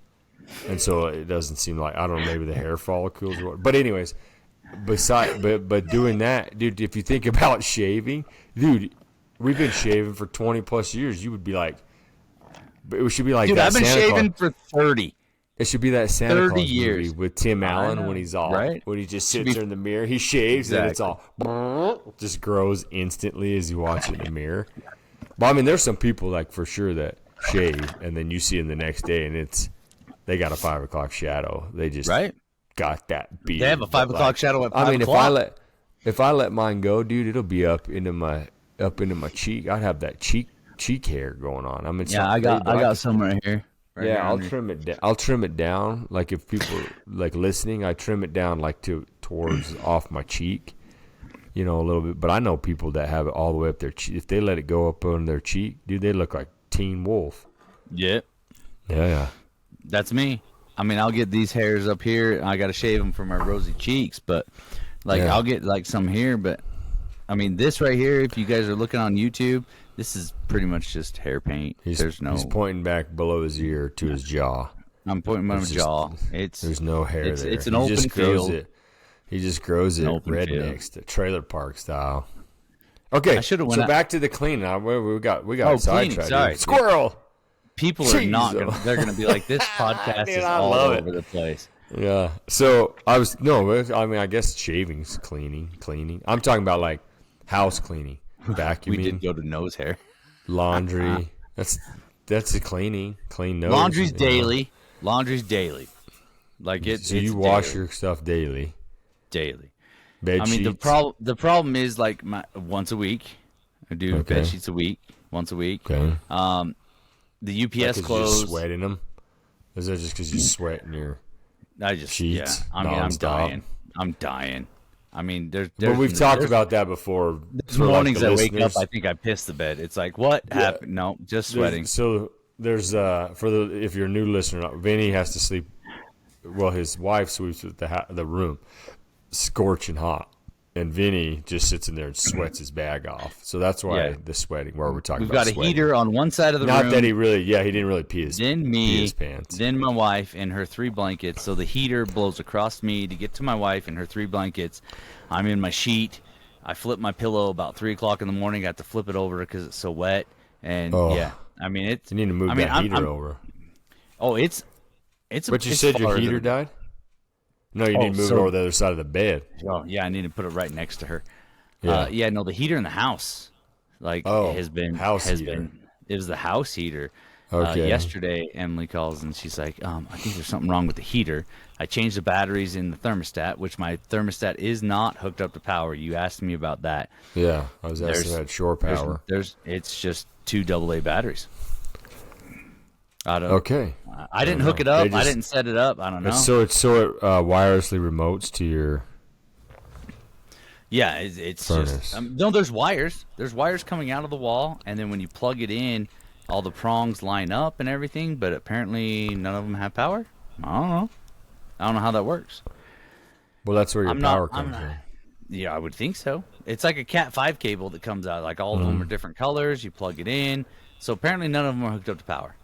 and so it doesn't seem like, I don't know, maybe the hair follicles or what. But anyways, but doing that, dude. If you think about shaving, dude, we've been shaving for 20 plus years. You would be like, it should be like. Dude, that I've been Santa shaving Claus. for 30. It should be that Santa 30 Claus years. movie with Tim Allen when he's all when he just sits there in the mirror. He shaves and it's all just grows instantly as you watch it in the mirror. But I mean, there's some people like for sure that shave and then you see them the next day and they got a 5 o'clock shadow. They just got that beard. They have a 5 o'clock shadow at 5 I mean, o'clock. if I let mine go, dude, it'll be up into my cheek. I'd have that cheek hair going on. I mean, I got some right here. I'll trim it down. I'll trim it down. Like if people like listening, I trim it down like towards off my cheek, a little bit. But I know people that have it all the way up their cheek. If they let it go up on their cheek, dude, they look like Teen Wolf. Yeah. Yeah. That's me. I mean, I'll get these hairs up here. I got to shave them for my rosy cheeks, but I'll get like some here. But I mean, this right here, if you guys are looking on YouTube, this is pretty much just hair paint. He's pointing back below his ear to his jaw. I'm pointing my jaw. There's no hair there. It's an open field. He just grows it rednecks, to trailer park style. Okay, so back to the cleaning. We got sidetracked. Sorry, squirrel. People are not gonna. They're gonna be like, this podcast is all over the place. Yeah. So I guess shaving's cleaning. I'm talking about like house cleaning. Vacuuming. We did go to nose hair. Laundry. That's a cleaning. Clean nose. Laundry's daily. Laundry's daily. Like So you wash your stuff daily. Daily. Bed sheets. The problem is like once a week. I do bed sheets a week. Once a week. Okay. The UPS closed. You sweat in them? Is that just because you sweat in your sheets? Yeah. I mean, I'm dying. I mean, but we've talked about that before. There's mornings I wake up, I think I pissed the bed. It's like, what happened? No, just sweating. There's if you're a new listener, Vinny has to sleep. Well, his wife sweeps with the room, scorching hot, and Vinny just sits in there and sweats his bag off. So that's why the sweating. Where we're talking about. We've got a heater on one side of the room. Not that he didn't really pee his. Then pee his pants. Then my wife and her 3 blankets. So the heater blows across me to get to my wife and her 3 blankets. I'm in my sheet. I flip my pillow about 3 o'clock in the morning. I have to flip it over because it's so wet. And I mean it's. You need to move that heater over. Oh, it's. But you said your heater died? No, you need to move it over the other side of the bed. Oh yeah, I need to put it right next to her. Yeah. No, the heater in the house, it was the house heater. Okay. Yesterday, Emily calls and she's like, I think there's something wrong with the heater. I changed the batteries in the thermostat, which my thermostat is not hooked up to power. You asked me about that. Yeah, I was asking about shore power. It's just 2 AA batteries. Okay. I didn't hook it up. I didn't set it up. I don't know. So it wirelessly remotes to your. Yeah, it's furnace. just no. There's wires. There's wires coming out of the wall, and then when you plug it in all the prongs line up and everything, but apparently none of them have power. I don't know how that works. Well, that's where your power comes from. Yeah, I would think so. It's like a Cat 5 cable that comes out. Like all of them are different colors. You plug it in. So apparently none of them are hooked up to power.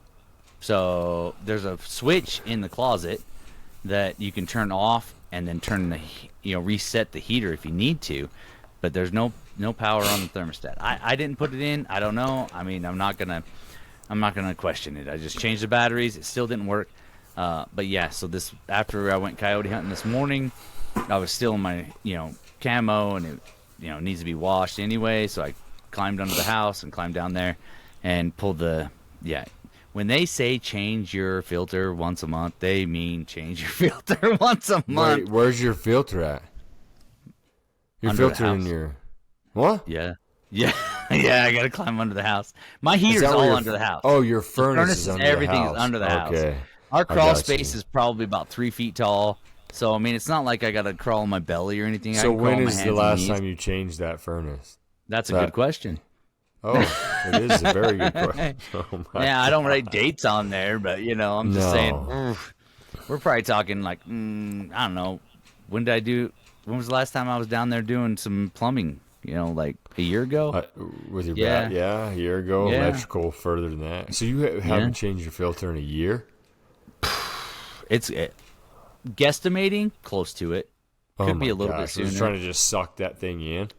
So there's a switch in the closet that you can turn off and then reset the heater if you need to. But there's no power on the thermostat. I didn't put it in. I don't know. I mean, I'm not gonna question it. I just changed the batteries. It still didn't work. But yeah, so after I went coyote hunting this morning, I was still in my camo, and it needs to be washed anyway. So I climbed under the house and climbed down there and pulled when they say change your filter once a month, they mean change your filter once a month. Wait, where's your filter at? Your Under filter the in house. your what? Yeah. I gotta climb under the house. My heater's all under the house. Oh, your furnace is under the house. Everything is under the house. Okay. Our crawl space is probably about 3 feet tall. So I mean, it's not like I gotta crawl on my belly or anything. So when is the last time you changed that furnace? That's a good question. Oh, it is a very good question. Oh I don't write dates on there, but I'm just saying. We're probably talking like I don't know. When was the last time I was down there doing some plumbing? Like a year ago? With your bat? Yeah, a year ago. Yeah. Electrical further than that. So you haven't changed your filter in a year? It's guesstimating close to it. Could be a little bit sooner. It was trying to just suck that thing in?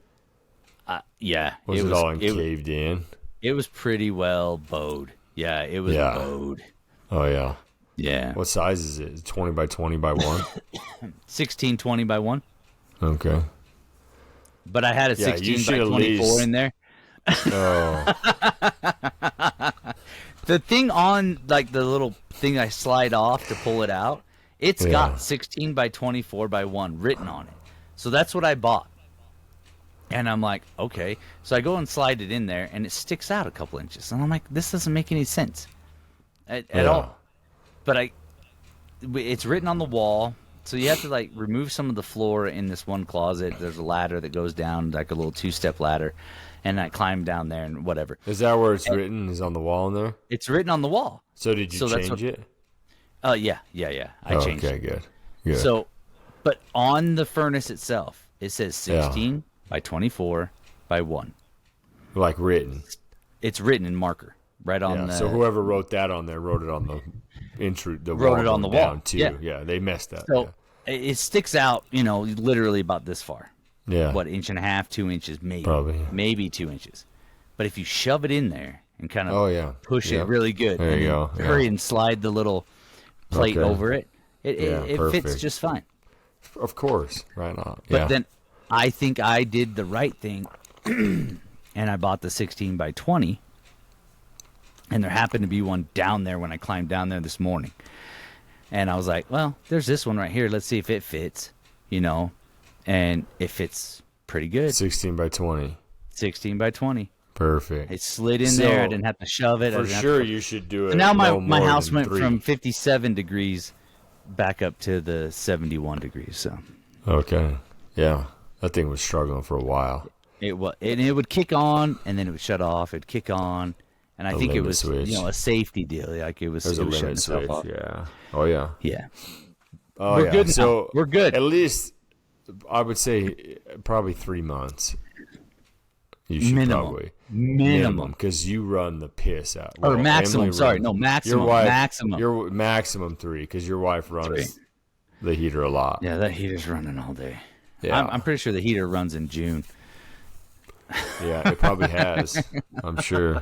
Yeah. Was it all caved in? It was pretty well bowed. Yeah, it was bowed. Oh, yeah. Yeah. What size is it? 20 by 20 by 1? 1620 by 1. Okay. But I had a 16 by 24 in there. Oh. The thing on, like, the little thing I slide off to pull it out, it's got 16 by 24 by 1 written on it. So that's what I bought. And I'm like, okay. So I go and slide it in there, and it sticks out a couple inches. And I'm like, this doesn't make any sense at all. But it's written on the wall. So you have to, like, remove some of the floor in this one closet. There's a ladder that goes down, like a little 2-step ladder. And I climb down there and whatever. Is that where it's written? Is on the wall in there? It's written on the wall. So did you change it? Yeah. I changed it. Okay, good. So, but on the furnace itself, it says 16 by 24 by 1. Like written? It's written in marker right on the... So whoever wrote that on there wrote it on the intro. Wrote it on the wall too. Yeah, they messed up. So it sticks out, literally about this far. Yeah. What, 1.5 inches, 2 inches, maybe. Probably. Maybe 2 inches. But if you shove it in there and kind of push it really good, there you go. Hurry and slide the little plate over it, it fits just fine. Of course, right on. But then I think I did the right thing, and I bought the 16 by 20, and there happened to be one down there when I climbed down there this morning. And I was like, well, there's this one right here. Let's see if it fits, and it fits pretty good. 16 by 20. 16 by 20. Perfect. It slid in there. I didn't have to shove it. For sure, you should do it. So now my house went from 57 degrees back up to the 71 degrees. So. Okay. Yeah. That thing was struggling for a while. It would kick on, and then it would shut off. It'd kick on, and I think it was a safety deal. Like it was. There's a limit switch. Yeah. Oh yeah. Yeah. Oh we're yeah. Good so now. We're good. At least I would say probably 3 months. You should minimum because you run the piss out. Or maximum. Maximum. Maximum. Your maximum 3 because your wife runs the heater a lot. Yeah, that heater's running all day. Yeah. I'm pretty sure the heater runs in June. Yeah, it probably has. I'm sure.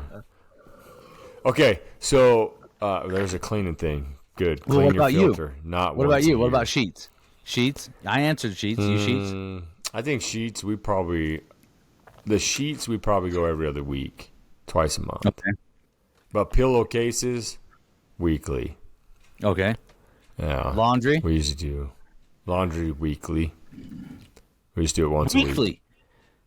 Okay, so there's a cleaning thing. Good. Clean what about your filter. You? Not what about you? Year. What about sheets? Sheets? I answered sheets. You sheets? I think sheets. The sheets we probably go every other week, twice a month. Okay. But pillowcases, weekly. Okay. Yeah. Laundry? We usually do laundry weekly. We just do it once a week. Weekly.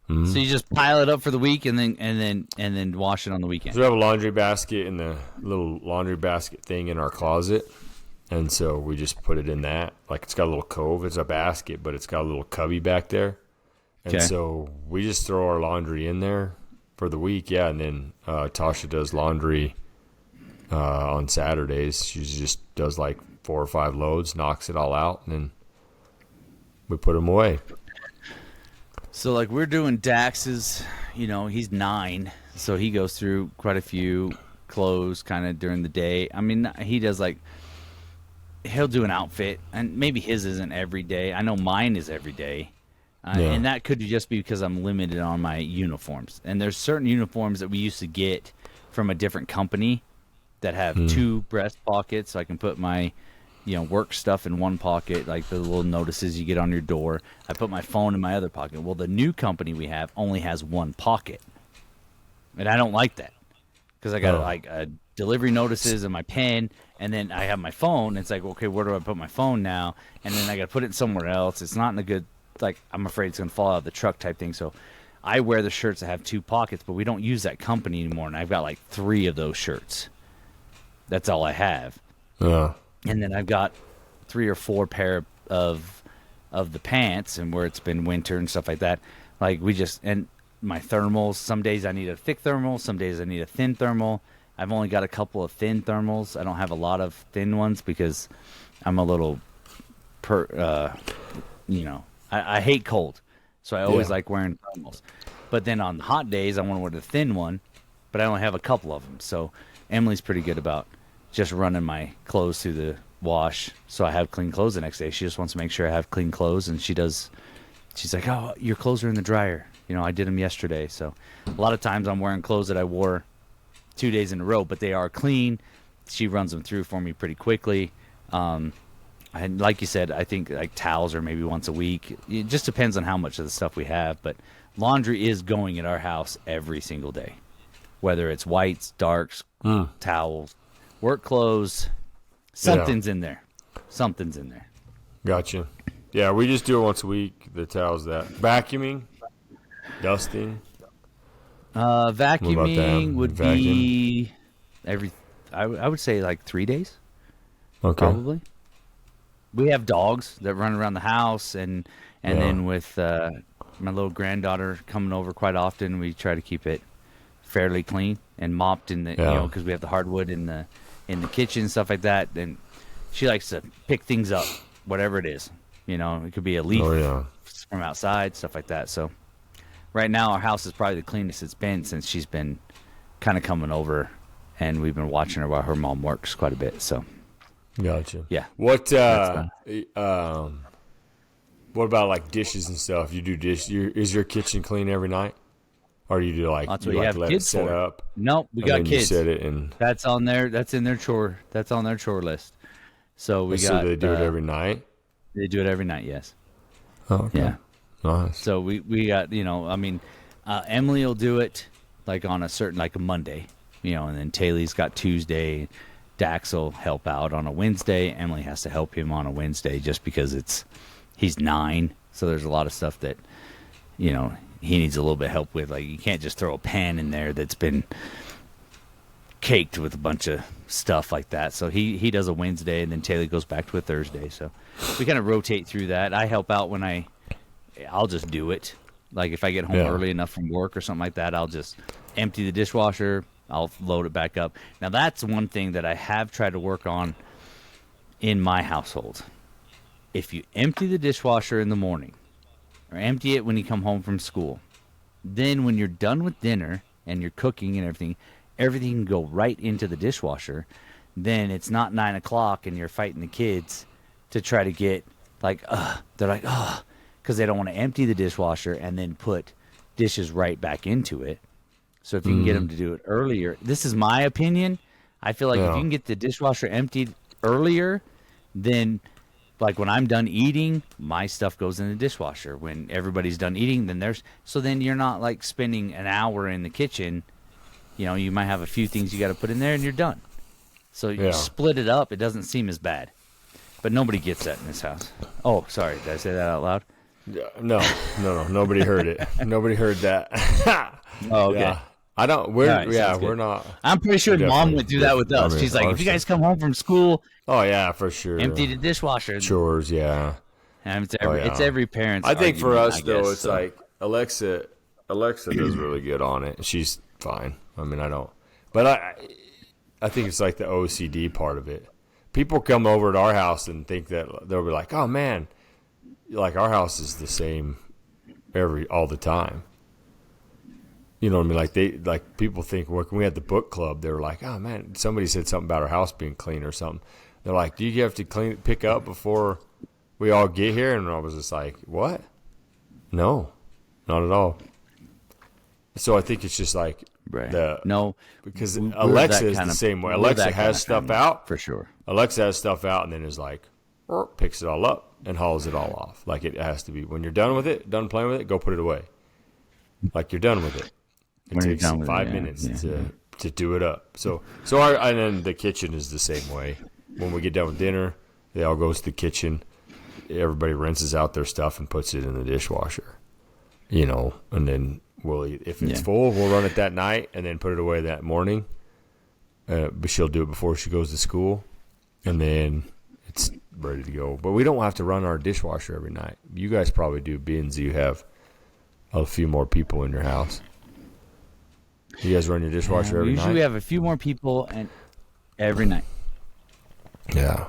Mm-hmm. So you just pile it up for the week and then wash it on the weekend. So we have a laundry basket in the little laundry basket thing in our closet. And so we just put it in that. Like it's got a little cove. It's a basket, but it's got a little cubby back there. And so we just throw our laundry in there for the week. Yeah. And then Tasha does laundry on Saturdays. She just does like 4 or 5 loads, knocks it all out, and then we put them away. So like we're doing Dax's, he's 9, so he goes through quite a few clothes kind of during the day. I mean, he does like, he'll do an outfit, and maybe his isn't every day. I know mine is every day. And that could just be because I'm limited on my uniforms. And there's certain uniforms that we used to get from a different company that have 2 breast pockets, so I can put my work stuff in one pocket, like the little notices you get on your door. I put my phone in my other pocket. Well, the new company we have only has 1 pocket, and I don't like that because I got like delivery notices and my pen, and then I have my phone. It's like, okay, where do I put my phone now? And then I got to put it somewhere else. It's not in a good, like, I'm afraid it's gonna fall out of the truck type thing. So I wear the shirts that have 2 pockets, but we don't use that company anymore, and I've got like 3 of those shirts. That's all I have. And then I've got 3 or 4 pair of the pants, and where it's been winter and stuff like that. Like and my thermals, some days I need a thick thermal, some days I need a thin thermal. I've only got a couple of thin thermals. I don't have a lot of thin ones because I'm a little I hate cold. So I always like wearing thermals. But then on hot days I want to wear the thin one, but I only have a couple of them. So Emily's pretty good about just running my clothes through the wash so I have clean clothes the next day. She just wants to make sure I have clean clothes, and she's like, oh, your clothes are in the dryer. I did them yesterday. So a lot of times I'm wearing clothes that I wore 2 days in a row, but they are clean. She runs them through for me pretty quickly. And like you said, I think like towels are maybe once a week. It just depends on how much of the stuff we have, but laundry is going at our house every single day, whether it's whites, darks, towels, work clothes, something's in there. Something's in there. Gotcha. Yeah, we just do it once a week. The towels that. Vacuuming, dusting. Vacuuming would be I would say like 3 days. Okay. Probably. We have dogs that run around the house, and then with my little granddaughter coming over quite often, we try to keep it fairly clean and mopped in the because we have the hardwood in the kitchen, stuff like that. And she likes to pick things up, whatever it is. It could be a leaf from outside, stuff like that. So right now our house is probably the cleanest it's been since she's been kind of coming over, and we've been watching her while her mom works quite a bit. So gotcha. Yeah. What about like dishes and stuff? You do is your kitchen clean every night? Or do you do like, that's you what you like have let kids it set for. up? Nope, we got kids. You set it and that's on their chore. That's on their chore list. So so they do it every night? They do it every night, yes. Oh, okay. Yeah. Nice. So we got, Emily will do it like on a certain, like a Monday, and then Taylor's got Tuesday. Dax will help out on a Wednesday. Emily has to help him on a Wednesday just because he's 9. So there's a lot of stuff that, he needs a little bit of help with. Like, you can't just throw a pan in there that's been caked with a bunch of stuff like that. So he does a Wednesday, and then Taylor goes back to a Thursday. So we kind of rotate through that. I help out when I'll just do it. Like if I get home early enough from work or something like that, I'll just empty the dishwasher. I'll load it back up. Now that's one thing that I have tried to work on in my household. If you empty the dishwasher in the morning, or empty it when you come home from school, then when you're done with dinner and you're cooking and everything can go right into the dishwasher. Then it's not 9 o'clock and you're fighting the kids to try to get they're like, because they don't want to empty the dishwasher and then put dishes right back into it. So if you can get them to do it earlier, this is my opinion. I feel like if you can get the dishwasher emptied earlier, then like when I'm done eating, my stuff goes in the dishwasher. When everybody's done eating, then you're not like spending an hour in the kitchen. You might have a few things you got to put in there and you're done. So you split it up. It doesn't seem as bad. But nobody gets that in this house. Oh, sorry. Did I say that out loud? No. Nobody heard it. Nobody heard that. Oh, okay. Yeah. I don't. We're not. I'm pretty sure Mom would do that with us. She's like, if you guys come home from school, oh yeah, for sure. Empty the dishwasher. Chores, yeah. And it's every parent's. I think for us though, it's so. like Alexa does really good on it. She's fine. I mean, I don't. But I think it's like the OCD part of it. People come over to our house and think that they'll be like, oh man, like our house is the same all the time. You know what I mean? Like people think when we had the book club, they were like, oh man, somebody said something about our house being clean or something. They're like, do you have to pick up before we all get here? And I was just like, what? No, not at all. So I think it's just like because Alexa is the same way. Alexa has stuff out for sure. Alexa has stuff out and then is like, picks it all up and hauls it all off. Like it has to be when you're done with it, done playing with it, go put it away. Like you're done with it. It takes 5 minutes to do it up. So and then the kitchen is the same way. When we get done with dinner, they all goes to the kitchen. Everybody rinses out their stuff and puts it in the dishwasher. You know, and then if it's full, we'll run it that night and then put it away that morning. But she'll do it before she goes to school, and then it's ready to go. But we don't have to run our dishwasher every night. You guys probably do, being you have a few more people in your house. You guys run your dishwasher every night? Usually we have a few more people and every night. Yeah.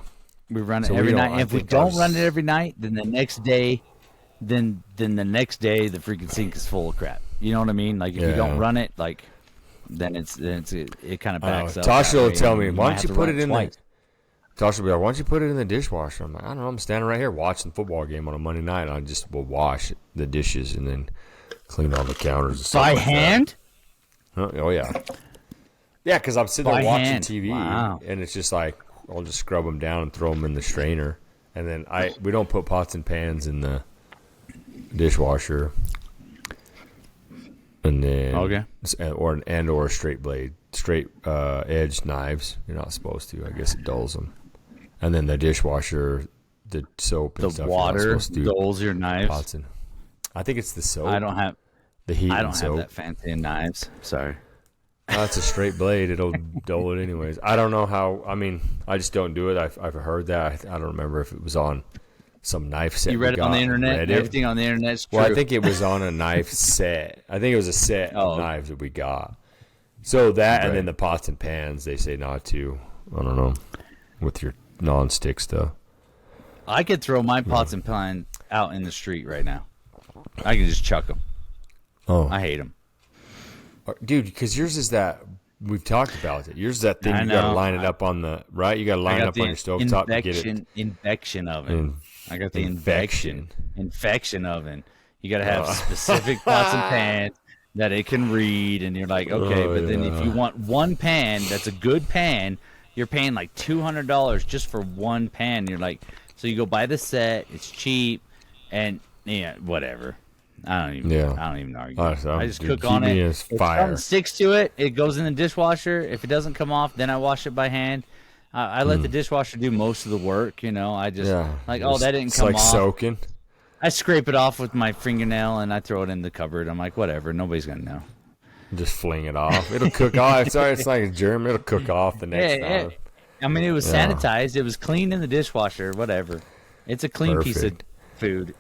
We run it every night. And if we don't run it every night, then the next day, the freaking sink is full of crap. You know what I mean? Like if you don't run it, like then it kind of backs up. Tasha will tell me, why don't you put it in the Tasha will be like, why don't you put it in the dishwasher? I'm like, I don't know, I'm standing right here watching the football game on a Monday night, and I just will wash the dishes and then clean all the counters and stuff by hand. Oh yeah, yeah. Because I'm sitting there watching TV, wow. And it's just like I'll just scrub them down and throw them in the strainer, and then we don't put pots and pans in the dishwasher, and then or straight blade, straight edge knives. You're not supposed to. I guess it dulls them, and then the dishwasher, the soap, and the stuff, water dulls your knives. I think it's the soap. I don't have. The heat I don't have that fancy knives. Sorry. It's a straight blade. It'll dull it anyways. I don't know how. I mean, I just don't do it. I've heard that. I don't remember if it was on some knife set. You read it on the internet? Everything on the internet's true. Well, I think it was on a knife set. I think it was a set of knives that we got. So that and then the pots and pans, they say not to. I don't know. With your non-stick stuff. I could throw my pots and pans out in the street right now. I can just chuck them. Oh, I hate them, dude. Because yours is that we've talked about it. Yours is that thing you got to line it up on the right. You got to line it up on your stovetop to get it. Infection oven. I got the infection oven. You got to have specific pots and pans that it can read, and you're like, okay. But then if you want one pan that's a good pan, you're paying like $200 just for one pan. You're like, so you go buy the set. It's cheap, and whatever. I don't even argue. I just cook on it. If something sticks to it, it goes in the dishwasher. If it doesn't come off, then I wash it by hand. I let the dishwasher do most of the work. You know, I just that didn't come off. It's like soaking. I scrape it off with my fingernail and I throw it in the cupboard. I'm like, whatever, nobody's gonna know. Just fling it off. It'll cook off. It's like a germ. It'll cook off the next time. I mean, it was sanitized. It was cleaned in the dishwasher. Whatever. It's a clean piece of food.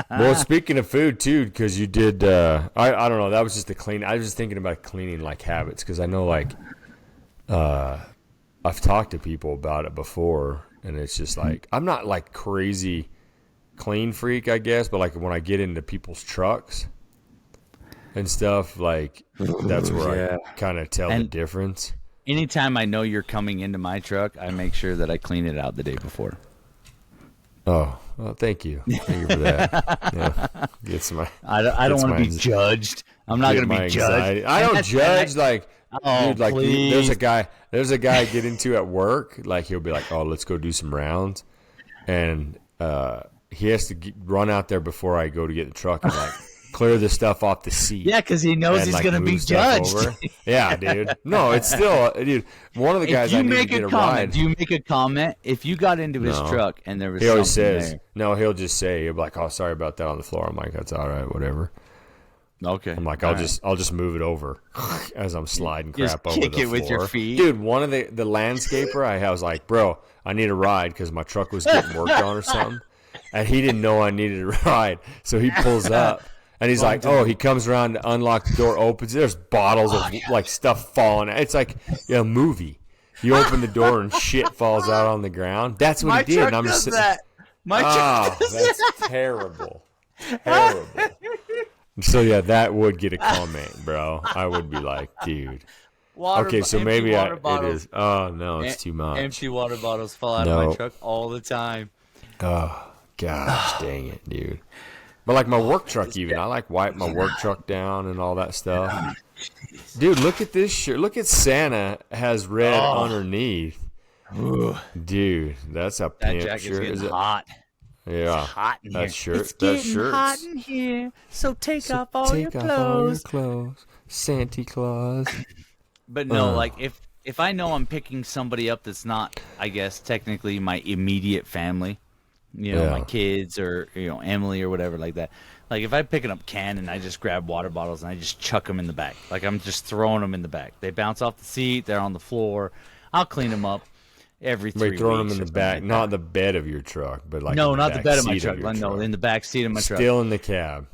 Well, speaking of food too, because you did I don't know, that was just the clean. I was just thinking about cleaning like habits, because I know like I've talked to people about it before, and it's just like I'm not like crazy clean freak, I guess, but like when I get into people's trucks and stuff, like that's where I kind of tell the difference. Anytime I know you're coming into my truck, I make sure that I clean it out the day before. Oh, well, thank you. Thank you for that. Yeah. I don't want to be judged. I'm not going to be judged. I don't judge. Like, dude, like please. there's a guy I get into at work. Like, he'll be like, "Oh, let's go do some rounds," and he has to run out there before I go to get the truck and like clear the stuff off the seat. Yeah, because he knows he's going to be judged. Yeah, dude. No, it's still, dude. One of the guys I need to get a ride. Do you make a comment if you got into his truck and there was he always something says, there? No, he'll just say, he'll be like, "Oh, sorry about that on the floor." I'm like, "That's all right, whatever." Okay. I'm like, I'll just move it over as I'm sliding crap over the floor. Kick it with your feet. Dude, one of the landscaper I was like, "Bro, I need a ride," because my truck was getting worked on or something, and he didn't know I needed a ride, so he pulls up. And he's like, he comes around to unlock the door, opens it. There's bottles of like stuff falling. It's like a movie. you open the door and shit falls out on the ground. That's what he did. And I'm just sitting, that. My truck does that's that. terrible. Terrible. So yeah, that would get a comment, bro. I would be like, dude. Okay, so maybe it is. Oh no, it's too much. Empty water bottles fall out of my truck all the time. Oh gosh, dang it, dude. But like my work truck, even I like wipe my work truck down and all that stuff. Dude, look at this shirt. Look at Santa has red underneath. Ooh. Dude, that's a pimp That jacket's shirt. getting hot. Yeah, it's hot in that here. shirt. It's that getting shirt's hot in here. So take off all your clothes. Santa Claus. But no, like if I know I'm picking somebody up that's not, I guess technically my immediate family, you know, my kids or Emily or whatever like that. Like if I'm picking up Ken and I just grab water bottles and I just chuck them in the back, like I'm just throwing them in the back. They bounce off the seat. They're on the floor. I'll clean them up every 3 weeks. Wait, throwing them in the back, like not the bed of your truck, but like no, in the not the back bed of my seat truck. your No, in the back seat of my truck. Still in the cab.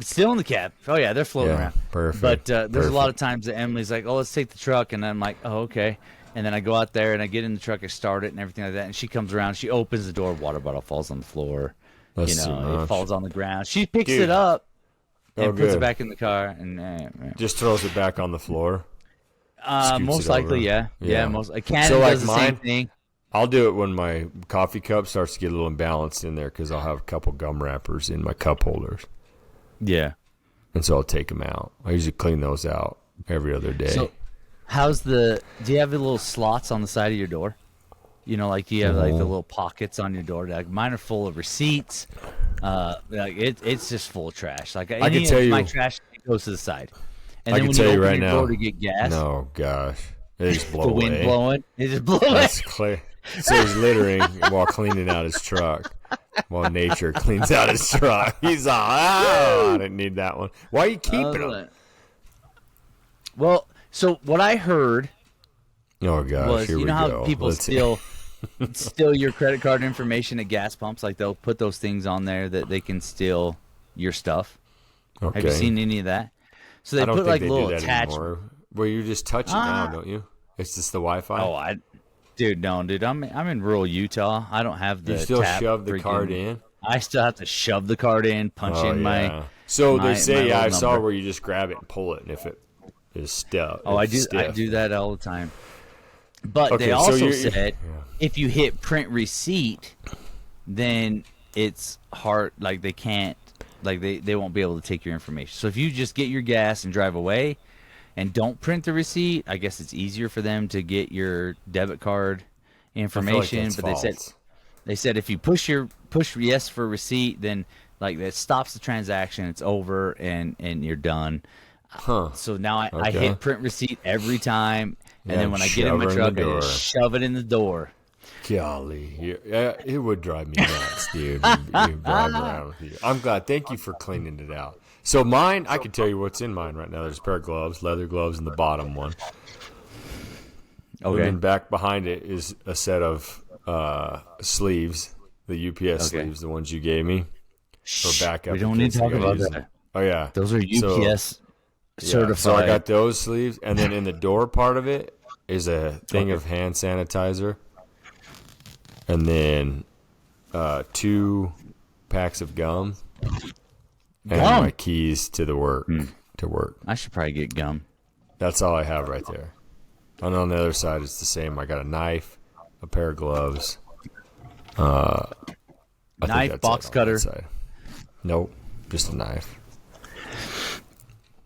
Still in the cab. Oh yeah, they're floating around. Perfect. But there's a lot of times that Emily's like, "Oh, let's take the truck," and I'm like, "Oh, okay." And then I go out there and I get in the truck, I start it and everything like that. And she comes around, she opens the door, water bottle falls on the floor. That's too much. It falls on the ground. She picks it up and puts it back in the car and just throws it back on the floor. Most likely, yeah. Most. Cannon so like does the mine, same thing. I'll do it when my coffee cup starts to get a little imbalanced in there because I'll have a couple gum wrappers in my cup holders. Yeah. And so I'll take them out. I usually clean those out every other day. So, do you have the little slots on the side of your door? You know, like do you have like the little pockets on your door? Like mine are full of receipts. Like it's just full of trash. Like I can tell you, my trash goes to the side. And I then can when tell you you open right your now. door to get gas, No, gosh, they just blow the away. wind blowing, it just blows away. That's clear. So he's littering while cleaning out his truck. While nature cleans out his truck. He's all, oh, I didn't need that one. Why are you keeping them? Well, so what I heard Oh gosh, was, here you we know go. how people steal your credit card information at gas pumps? Like they'll put those things on there that they can steal your stuff. Okay. Have you seen any of that? So they I don't put think like they little do that attachments. anymore. Well, you just touch it now, don't you? It's just the Wi-Fi. Oh, dude, I'm in rural Utah. I don't have the. You still tap shove the freaking- card in. I still have to shove the card in, punch in my. So my- they say, my I little saw number. where you just grab it and pull it, and if it is still. Oh, I do that all the time. But Okay, they so also you- said if you hit print receipt, then it's hard. Like they can't. Like they won't be able to take your information. So if you just get your gas and drive away, and don't print the receipt, I guess it's easier for them to get your debit card information. But they said if you push yes for receipt, then like that stops the transaction. It's over and you're done. Huh. So now I Okay. hit print receipt every time, and Yeah, then when I get in my shove her in truck, the I door. just shove it in the door. Golly, it would drive me nuts, dude. You drive around with you. I'm glad. Thank you for cleaning it out. So mine, I can tell you what's in mine right now. There's a pair of gloves, leather gloves in the bottom one. Okay. And then back behind it is a set of sleeves, the UPS sleeves, the ones you gave me. For backup. We don't need to talk about use that. them. Oh yeah, Those are UPS certified. So I got those sleeves, and then in the door part of it is a thing of hand sanitizer, and then 2 packs of gum, and my keys to the work. To work. I should probably get gum. That's all I have right there. And on the other side, it's the same. I got a knife, a pair of gloves, I think Knife, that's box it on cutter. that side. Nope, just a knife.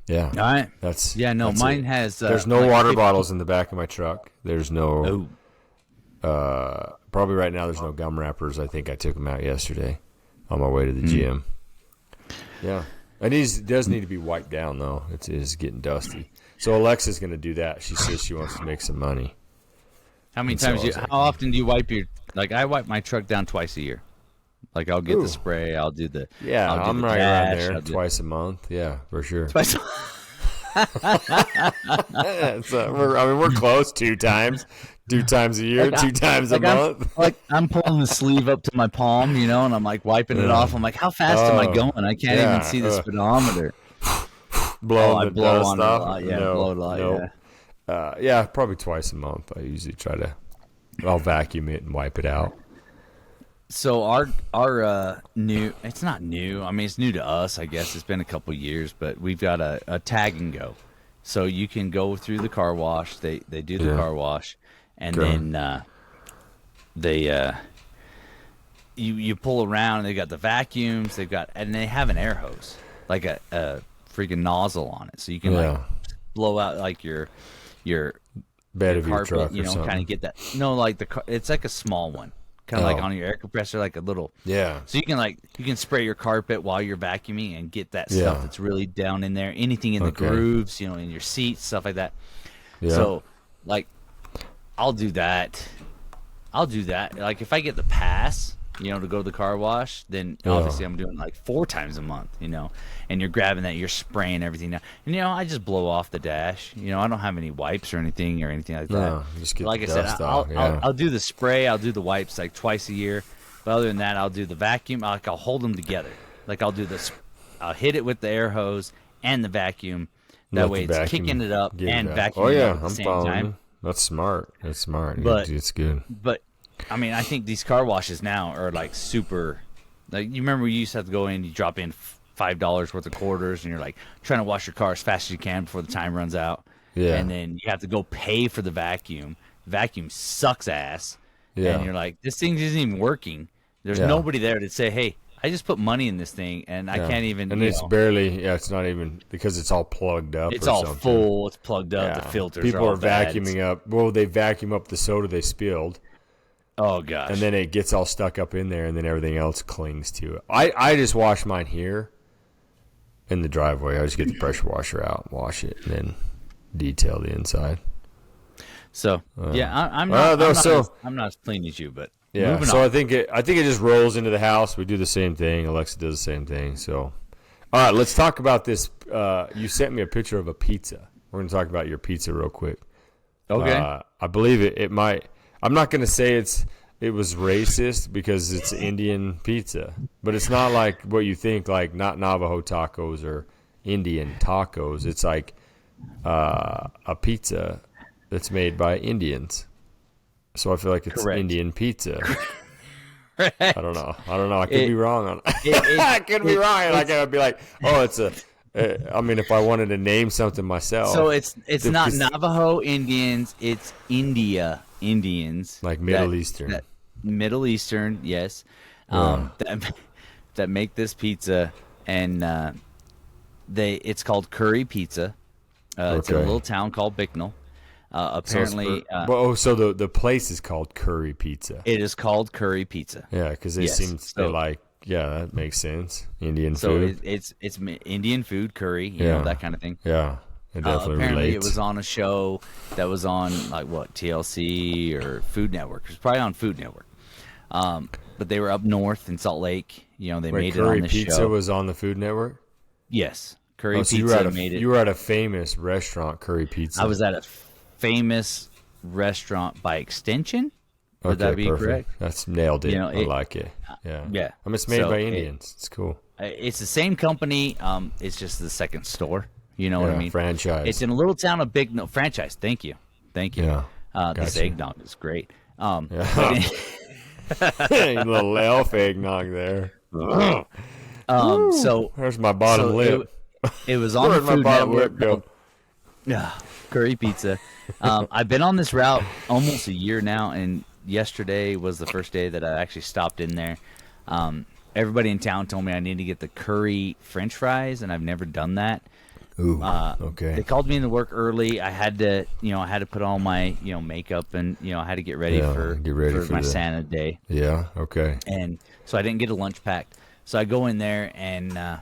Yeah. All right. That's mine it. has. There's no like water 50 bottles in the back of my truck. There's no. Oh. Probably right now there's no gum wrappers. I think I took them out yesterday on my way to the gym. Yeah, it does need to be wiped down though. It is getting dusty. So Alexa's going to do that. She says she wants to make some money. How many And so times? I was How like, often do you wipe your? Like I wipe my truck down twice a year. Like I'll get Ooh. the spray. I'll do the. Yeah, I'll do I'm the right around dash, there I'll do- twice a month. Yeah, for sure. Twice. We're close 2 times. 2 times a year, 2 times a month. I'm pulling the sleeve up to my palm, and I'm like wiping it off. I'm like, how fast am I going? I can't even see the speedometer. Blowing I the blow dust on it a off. lot. Yeah, No, blow it a lot. no. Yeah. Yeah, probably twice a month. I usually I'll vacuum it and wipe it out. So our new, it's not new. I mean, it's new to us, I guess. It's been a couple years, but we've got a tag and go. So you can go through the car wash. They do the car wash, and then you pull around. And they've got the vacuums. And they have an air hose, like a freaking nozzle on it, so you can like blow out like your bed of carpet, your truck, kind of get that. No, like it's like a small one. Kind of like on your air compressor, like a little. Yeah. So you can spray your carpet while you're vacuuming and get that stuff that's really down in there. Anything in the grooves, in your seats, stuff like that. Yeah. So, like, I'll do that. Like, if I get the pass, to go to the car wash, then obviously I'm doing like 4 times a month, and you're grabbing that, you're spraying everything down. And, I just blow off the dash. I don't have any wipes or anything like that. No, just get like the I said, dust off. I'll do the spray, I'll do the wipes like twice a year. But other than that, I'll do the vacuum. I'll hold them together. Like I'll hit it with the air hose and the vacuum. That way it's kicking it up and vacuuming it at the same time. You. That's smart. But, it's good. But I mean, I think these car washes now are like super. Like you remember, you used to have to go in, you drop in $5 worth of quarters, and you're like trying to wash your car as fast as you can before the time runs out. Yeah. And then you have to go pay for the vacuum. Vacuum sucks ass. Yeah. And you're like, this thing isn't even working. There's nobody there to say, hey, I just put money in this thing, and I can't even. And it's barely. Yeah, it's not even because it's all plugged up. It's all full. It's plugged up. The filters. People are vacuuming up. Well, they vacuum up the soda they spilled. Oh gosh! And then it gets all stuck up in there, and then everything else clings to it. I just wash mine here in the driveway. I just get the pressure washer out, wash it, and then detail the inside. So I'm not as clean as you, but yeah. So on. I think it just rolls into the house. We do the same thing. Alexa does the same thing. So all right, let's talk about this. You sent me a picture of a pizza. We're gonna talk about your pizza real quick. Okay. I believe it might. I'm not going to say it was racist because it's Indian pizza, but it's not like what you think, like not Navajo tacos or Indian tacos. It's like a pizza that's made by Indians. So I feel like it's Indian pizza. I don't know. I could be wrong on it. I could be wrong. And I could be like, oh, it's a. I mean, if I wanted to name something myself. So it's not Navajo Indians. It's India Indians. Like Middle Eastern. Middle Eastern, yes. That make this pizza, and it's called Curry Pizza. It's in a little town called Bicknell. Apparently, so the place is called Curry Pizza. It is called Curry Pizza. Yeah, because they like. Yeah, that makes sense. Indian food. So it's Indian food, curry, you know, that kind of thing. Yeah, it definitely apparently relates. It was on a show that was on like TLC or Food Network. It was probably on Food Network. But they were up north in Salt Lake. You know, they made it on the show. Curry Pizza was on the Food Network? Yes, Curry Pizza made it. You were at a famous restaurant, Curry Pizza. I was at a famous restaurant by extension. Would that be correct? That's nailed it. I like it. Yeah. Yeah. I mean, it's made by Indians. It's cool. It's the same company. It's just the second store. You know what I mean? Franchise. It's in a little town of franchise. Thank you. Yeah. This eggnog is great. Yeah. Little elf eggnog there. So there's my bottom lip. It was on the Food Network. Yeah. Curry Pizza. I've been on this route almost a year now, and yesterday was the first day that I actually stopped in there. Everybody in town told me I need to get the curry French fries, and I've never done that. Ooh, okay. They called me into work early. I had to put on my, makeup, and I had to get ready for my Santa day. Yeah, okay. And so I didn't get a lunch packed. So I go in there, and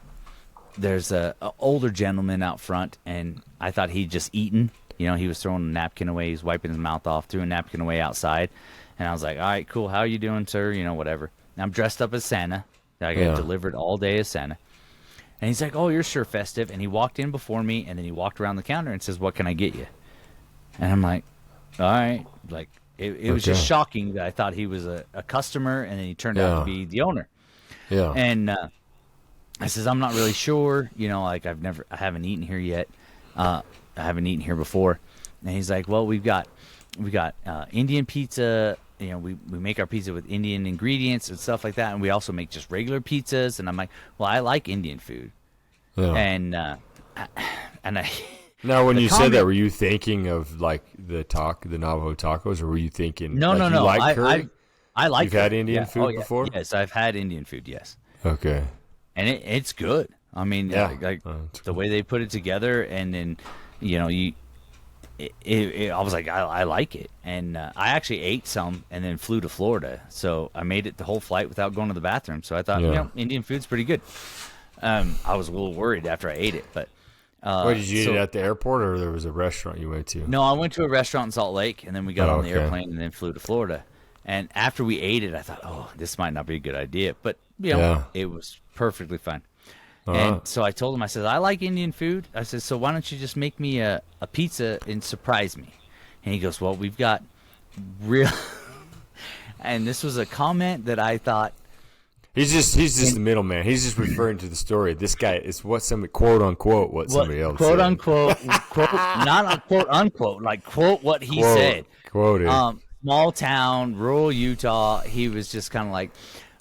there's a older gentleman out front, and I thought he'd just eaten. He was throwing a napkin away. He's wiping his mouth off, threw a napkin away outside. And I was like, all right, cool. How are you doing, sir? Whatever. And I'm dressed up as Santa. I got delivered all day as Santa. And he's like, oh, you're sure festive. And he walked in before me, and then he walked around the counter and says, what can I get you? And I'm like, all right. Like, it was just shocking that I thought he was a customer, and then he turned out to be the owner. Yeah. And I says, I'm not really sure. I haven't eaten here yet. I haven't eaten here before. And he's like, well, we got Indian pizza. You know, we make our pizza with Indian ingredients and stuff like that, and we also make just regular pizzas. And I'm like, well, I like Indian food, and I. Now, when you said that, were you thinking of like the Navajo tacos, or were you thinking? No, no. Like curry? I like. You've had Indian food before? Yes, I've had Indian food. Yes. Okay. And it's good. I mean, like the way they put it together, and then I was like, I like it, and I actually ate some, and then flew to Florida. So I made it the whole flight without going to the bathroom. So I thought, Indian food's pretty good. I was a little worried after I ate it, but. Did you eat it at the airport, or there was a restaurant you went to? No, I went to a restaurant in Salt Lake, and then we got on the airplane and then flew to Florida. And after we ate it, I thought, oh, this might not be a good idea, but it was perfectly fine. And so I told him, I said, I like Indian food. I said, so why don't you just make me a pizza and surprise me? And he goes, well, we've got real. And this was a comment that I thought. He's just the middleman. He's just referring to the story. This guy is what somebody, quote unquote, what somebody else quote said. Unquote, not a quote unquote, like quote what he said. Quoted. Small town, rural Utah. He was just kind of like,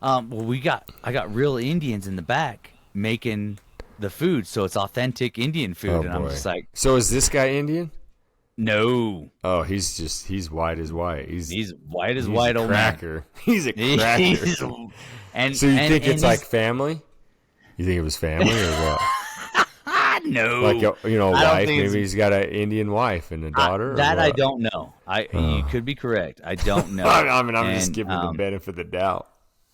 well, I got real Indians in the back making the food, so it's authentic Indian food. Oh, and boy. I'm just like, so is this guy Indian? No. Oh, he's white as white. He's white as white, old cracker. Man. He's a cracker. So you think it's like family? You think it was family or what? No. Like a wife. Maybe he's got an Indian wife and a daughter. That I don't know. You could be correct. I don't know. I mean, I'm just giving the benefit of the doubt.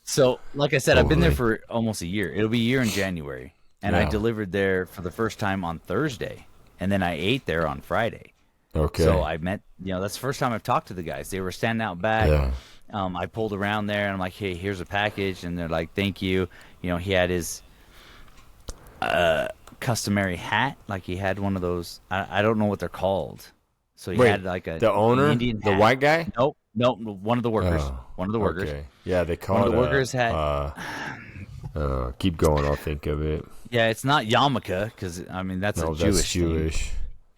So, like I said, I've been there for almost a year. It'll be a year in January, and I delivered there for the first time on Thursday, and then I ate there on Friday. Okay. So I met. That's the first time I've talked to the guys. They were standing out back. Yeah. I pulled around there, and I'm like, hey, here's a package. And they're like, thank you. He had his customary hat. Like he had one of those. I don't know what they're called. So he had like the owner, Indian hat. the white guy? Nope, one of the workers. One of the workers. Okay. Yeah, they call one it of the workers had. Keep going, I'll think of it. Yeah, it's not yarmulke, because, I mean, that's a Jewish thing.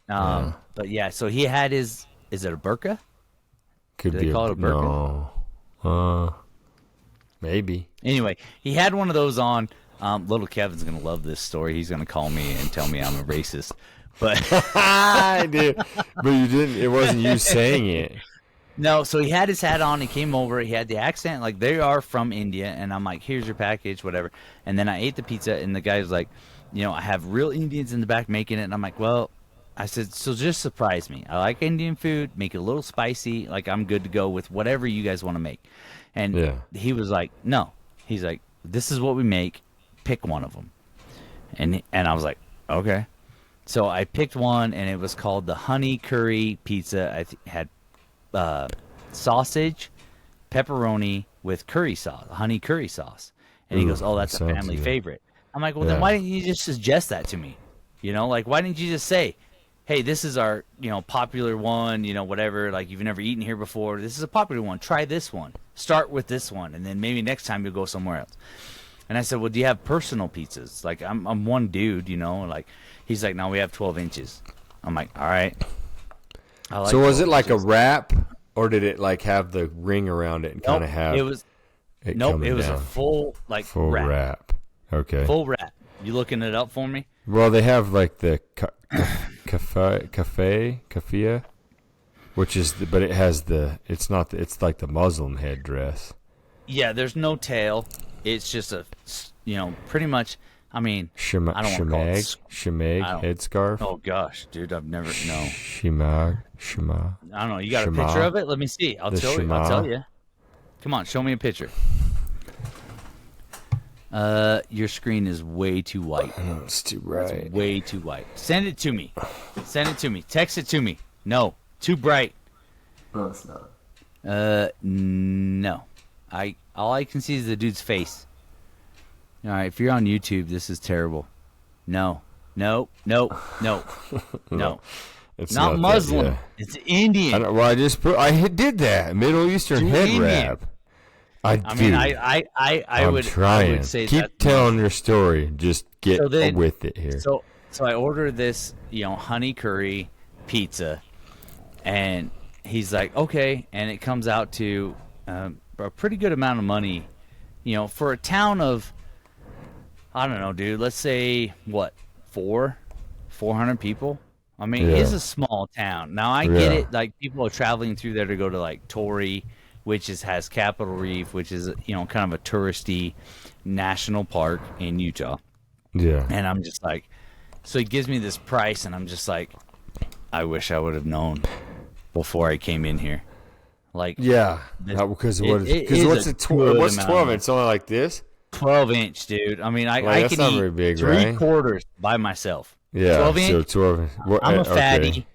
But yeah, so he had his, is it a burqa? Could be call it a burqa? No. Maybe. Anyway, he had one of those on. Little Kevin's going to love this story. He's going to call me and tell me I'm a racist. But I did. But you didn't. It wasn't you saying it. No, so he had his hat on. He came over. He had the accent. Like, they are from India. And I'm like, here's your package, whatever. And then I ate the pizza, and the guy was like, I have real Indians in the back making it. And I'm like, well, I said, so just surprise me. I like Indian food. Make it a little spicy. Like, I'm good to go with whatever you guys want to make. And he was like, no. He's like, this is what we make. Pick one of them. And I was like, okay. So I picked one, and it was called the honey curry pizza. I had sausage, pepperoni with curry sauce, honey curry sauce. And he goes, oh, that's a family favorite. I'm like, well, then why didn't you just suggest that to me? Like, why didn't you just say, hey, this is our, popular one, whatever, like you've never eaten here before. This is a popular one. Try this one. Start with this one, and then maybe next time you'll go somewhere else. And I said, well, do you have personal pizzas? Like, I'm one dude, like, he's like, no, we have 12 inches. I'm like, all right. So was it like a wrap, or did it like have the ring around it and kind of have? It was. It was a full wrap. Okay. Full wrap. You looking it up for me? Well, they have like the kafia, which is, but it has it's not, it's like the Muslim headdress. Yeah, there's no tail. It's just a, pretty much. I mean, I don't want to call it shemag headscarf. Oh gosh, dude, I've never no. Shema. I don't know. You got a picture of it? Let me see. I'll tell you. Come on, show me a picture. Your screen is way too white. I know, it's too bright. It's way too white. Send it to me. Text it to me. No, too bright. No, it's not. No. All I can see is the dude's face. All right, if you're on YouTube, this is terrible. No. It's not Muslim. That, It's Indian. I did that. Middle Eastern head wrap. I would say keep telling your story. Just get with it here. So I ordered this, honey curry pizza, And he's like, okay. And it comes out to a pretty good amount of money, for a town of, I don't know, dude, let's say, 400 people? I mean, it's a small town. Now, I get it. Like, people are traveling through there to go to, like, Torrey, which has Capitol Reef, which is, kind of a touristy national park in Utah. Yeah. And I'm just like, so he gives me this price, and I'm just like, I wish I would have known before I came in here. Like, yeah, because what's 12? It's only like this. 12-inch, dude. I mean, I that's can not eat very big, 3/4 by myself. Yeah, 12-inch. So 12. I'm a fatty.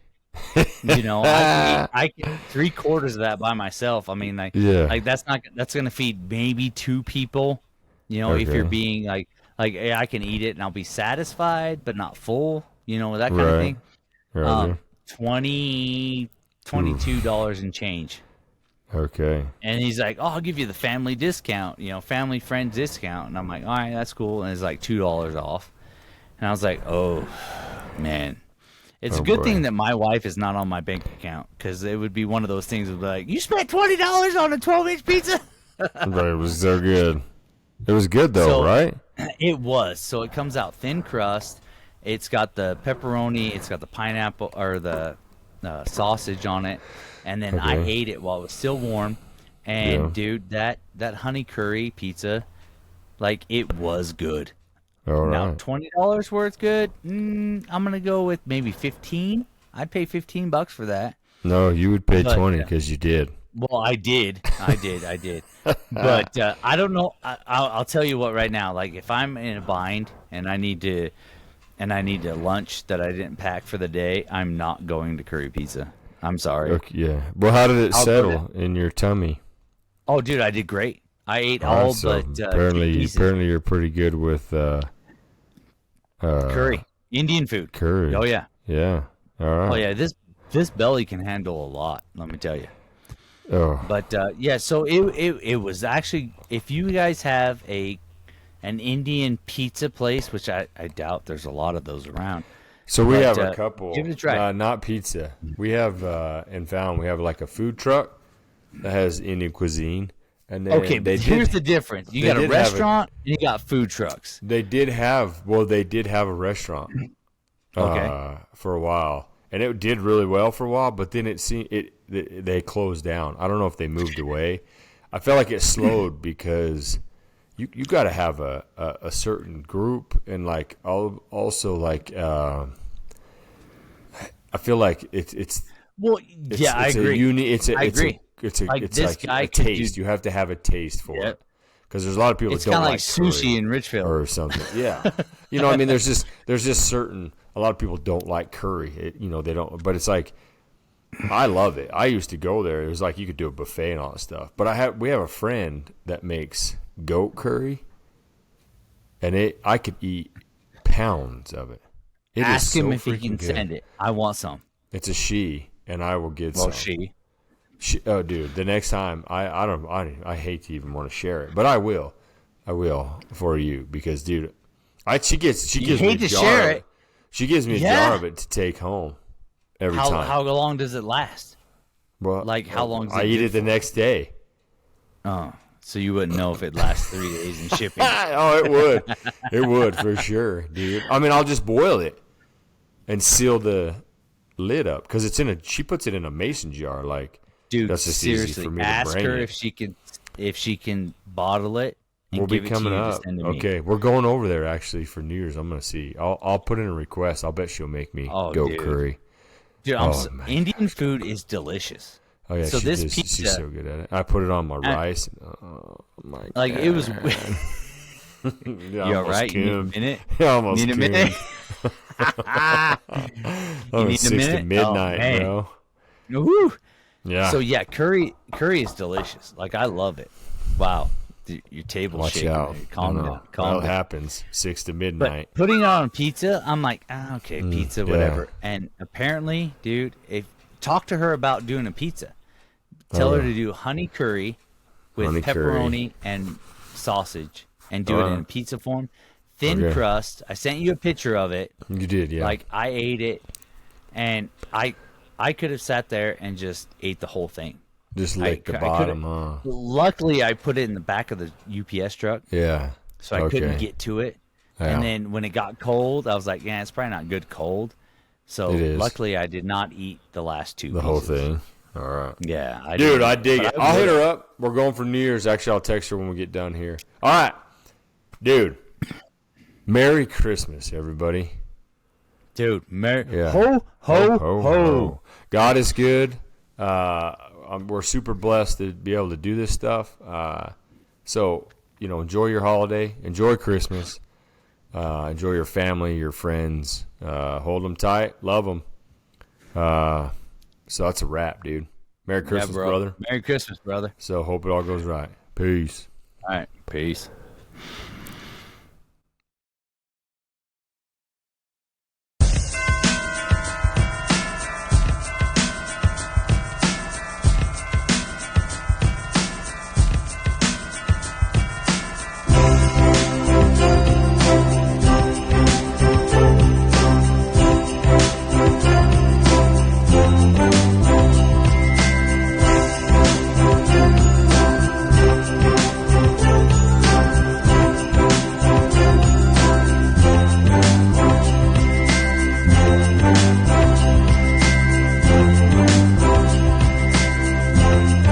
I can eat 3/4 of that by myself. I mean, like that's gonna feed maybe 2 people. If you're being like I can eat it and I'll be satisfied but not full. That kind of thing. Right. $22 and change. Okay. And he's like, "Oh, I'll give you the family discount, family friend discount." And I'm like, "All right, that's cool." And it's like $2 off. And I was like, "Oh, man." It's a good thing that my wife is not on my bank account, because it would be one of those things that would be like, "You spent $20 on a 12-inch pizza?" But it was so good. It was good, though, right? It was. So it comes out thin crust. It's got the pepperoni. It's got the pineapple or the sausage on it. And then I ate it while it was still warm. And, dude, that honey curry pizza, like, it was good. All right. Now, $20 worth good? I'm going to go with maybe 15. I'd pay $15 for that. No, you would pay 20 because you did. Well, I did. But I don't know. I'll tell you what right now. Like, if I'm in a bind and I need a lunch that I didn't pack for the day, I'm not going to curry pizza. I'm sorry. Okay, yeah. Well, how did it settle in your tummy? Oh, dude, I did great. I ate all but apparently you're pretty good with curry, Indian food. Curry. Oh yeah. Yeah. All right. Oh yeah. This belly can handle a lot. Let me tell you. Oh. But yeah. So it was actually, if you guys have an Indian pizza place, which I doubt there's a lot of those around. So we have a couple. Give it a try. Not pizza. We have in Fallon. We have like a food truck that has Indian cuisine. And then here's the difference. You got a restaurant and you got food trucks. They did have a restaurant for a while, and it did really well for a while. But then they closed down. I don't know if they moved away. I felt like it slowed because you got to have a certain group, and like also like I feel like it's I agree. I agree. It's like a taste. You have to have a taste for it, because there's a lot of people that don't like sushi in Richfield or something. Yeah, I mean, there's just certain, a lot of people don't like curry. They don't, but it's like, I love it. I used to go there. It was like you could do a buffet and all that stuff. But we have a friend that makes goat curry, and I could eat pounds of it. Ask him if he can send it. I want some. It's a she, and I will get some. Oh, dude! The next time, I hate to even want to share it, but I will for you, because, dude, she gives me a jar. She gives me a jar of it to take home every time. How long does it last? Well, like, how long? Does I eat it the next day. Oh, so you wouldn't know if it lasts 3 days in shipping? Oh, it would for sure, dude. I mean, I'll just boil it and seal the lid up, because she puts it in a mason jar, like. Dude, that's just seriously, easy for me ask to bring her it. if she can bottle it and we'll give be it coming to you up. to send to me. Okay, we're going over there actually for New Year's. I'm gonna see. I'll put in a request. I'll bet she'll make me goat curry. Dude, Indian food is delicious. Oh yeah, so this pizza, she's so good at it. I put it on my rice. Oh my god! Like, it was. You all right? You need a minute? Almost need a minute? You need a minute? Midnight, bro. Woo! Yeah. So yeah, curry is delicious. Like, I love it. Wow. Your table's Watch shaking. out. Calm down. It happens 6 to midnight. But putting it on pizza, I'm like, okay, pizza, whatever. And apparently, dude, talk to her about doing a pizza. Tell her to do honey curry with pepperoni and sausage, and do it in pizza form. Thin crust. I sent you a picture of it. You did, yeah. Like, I ate it, and I could have sat there and just ate the whole thing. Just lick the bottom, huh? Luckily, I put it in the back of the UPS truck. Yeah. So I couldn't get to it. Yeah. And then when it got cold, I was like, yeah, it's probably not good cold. So luckily, I did not eat the last 2 pieces. The whole thing. All right. Yeah. I dig it. I'll hit her up. We're going for New Year's. Actually, I'll text her when we get done here. All right. Dude. Merry Christmas, everybody. Dude, ho, ho, ho. God is good. We're super blessed to be able to do this stuff. So, enjoy your holiday. Enjoy Christmas. Enjoy your family, your friends. Hold them tight. Love them. So that's a wrap, dude. Merry Christmas, brother. Merry Christmas, brother. So hope it all goes right. Peace. All right. Peace.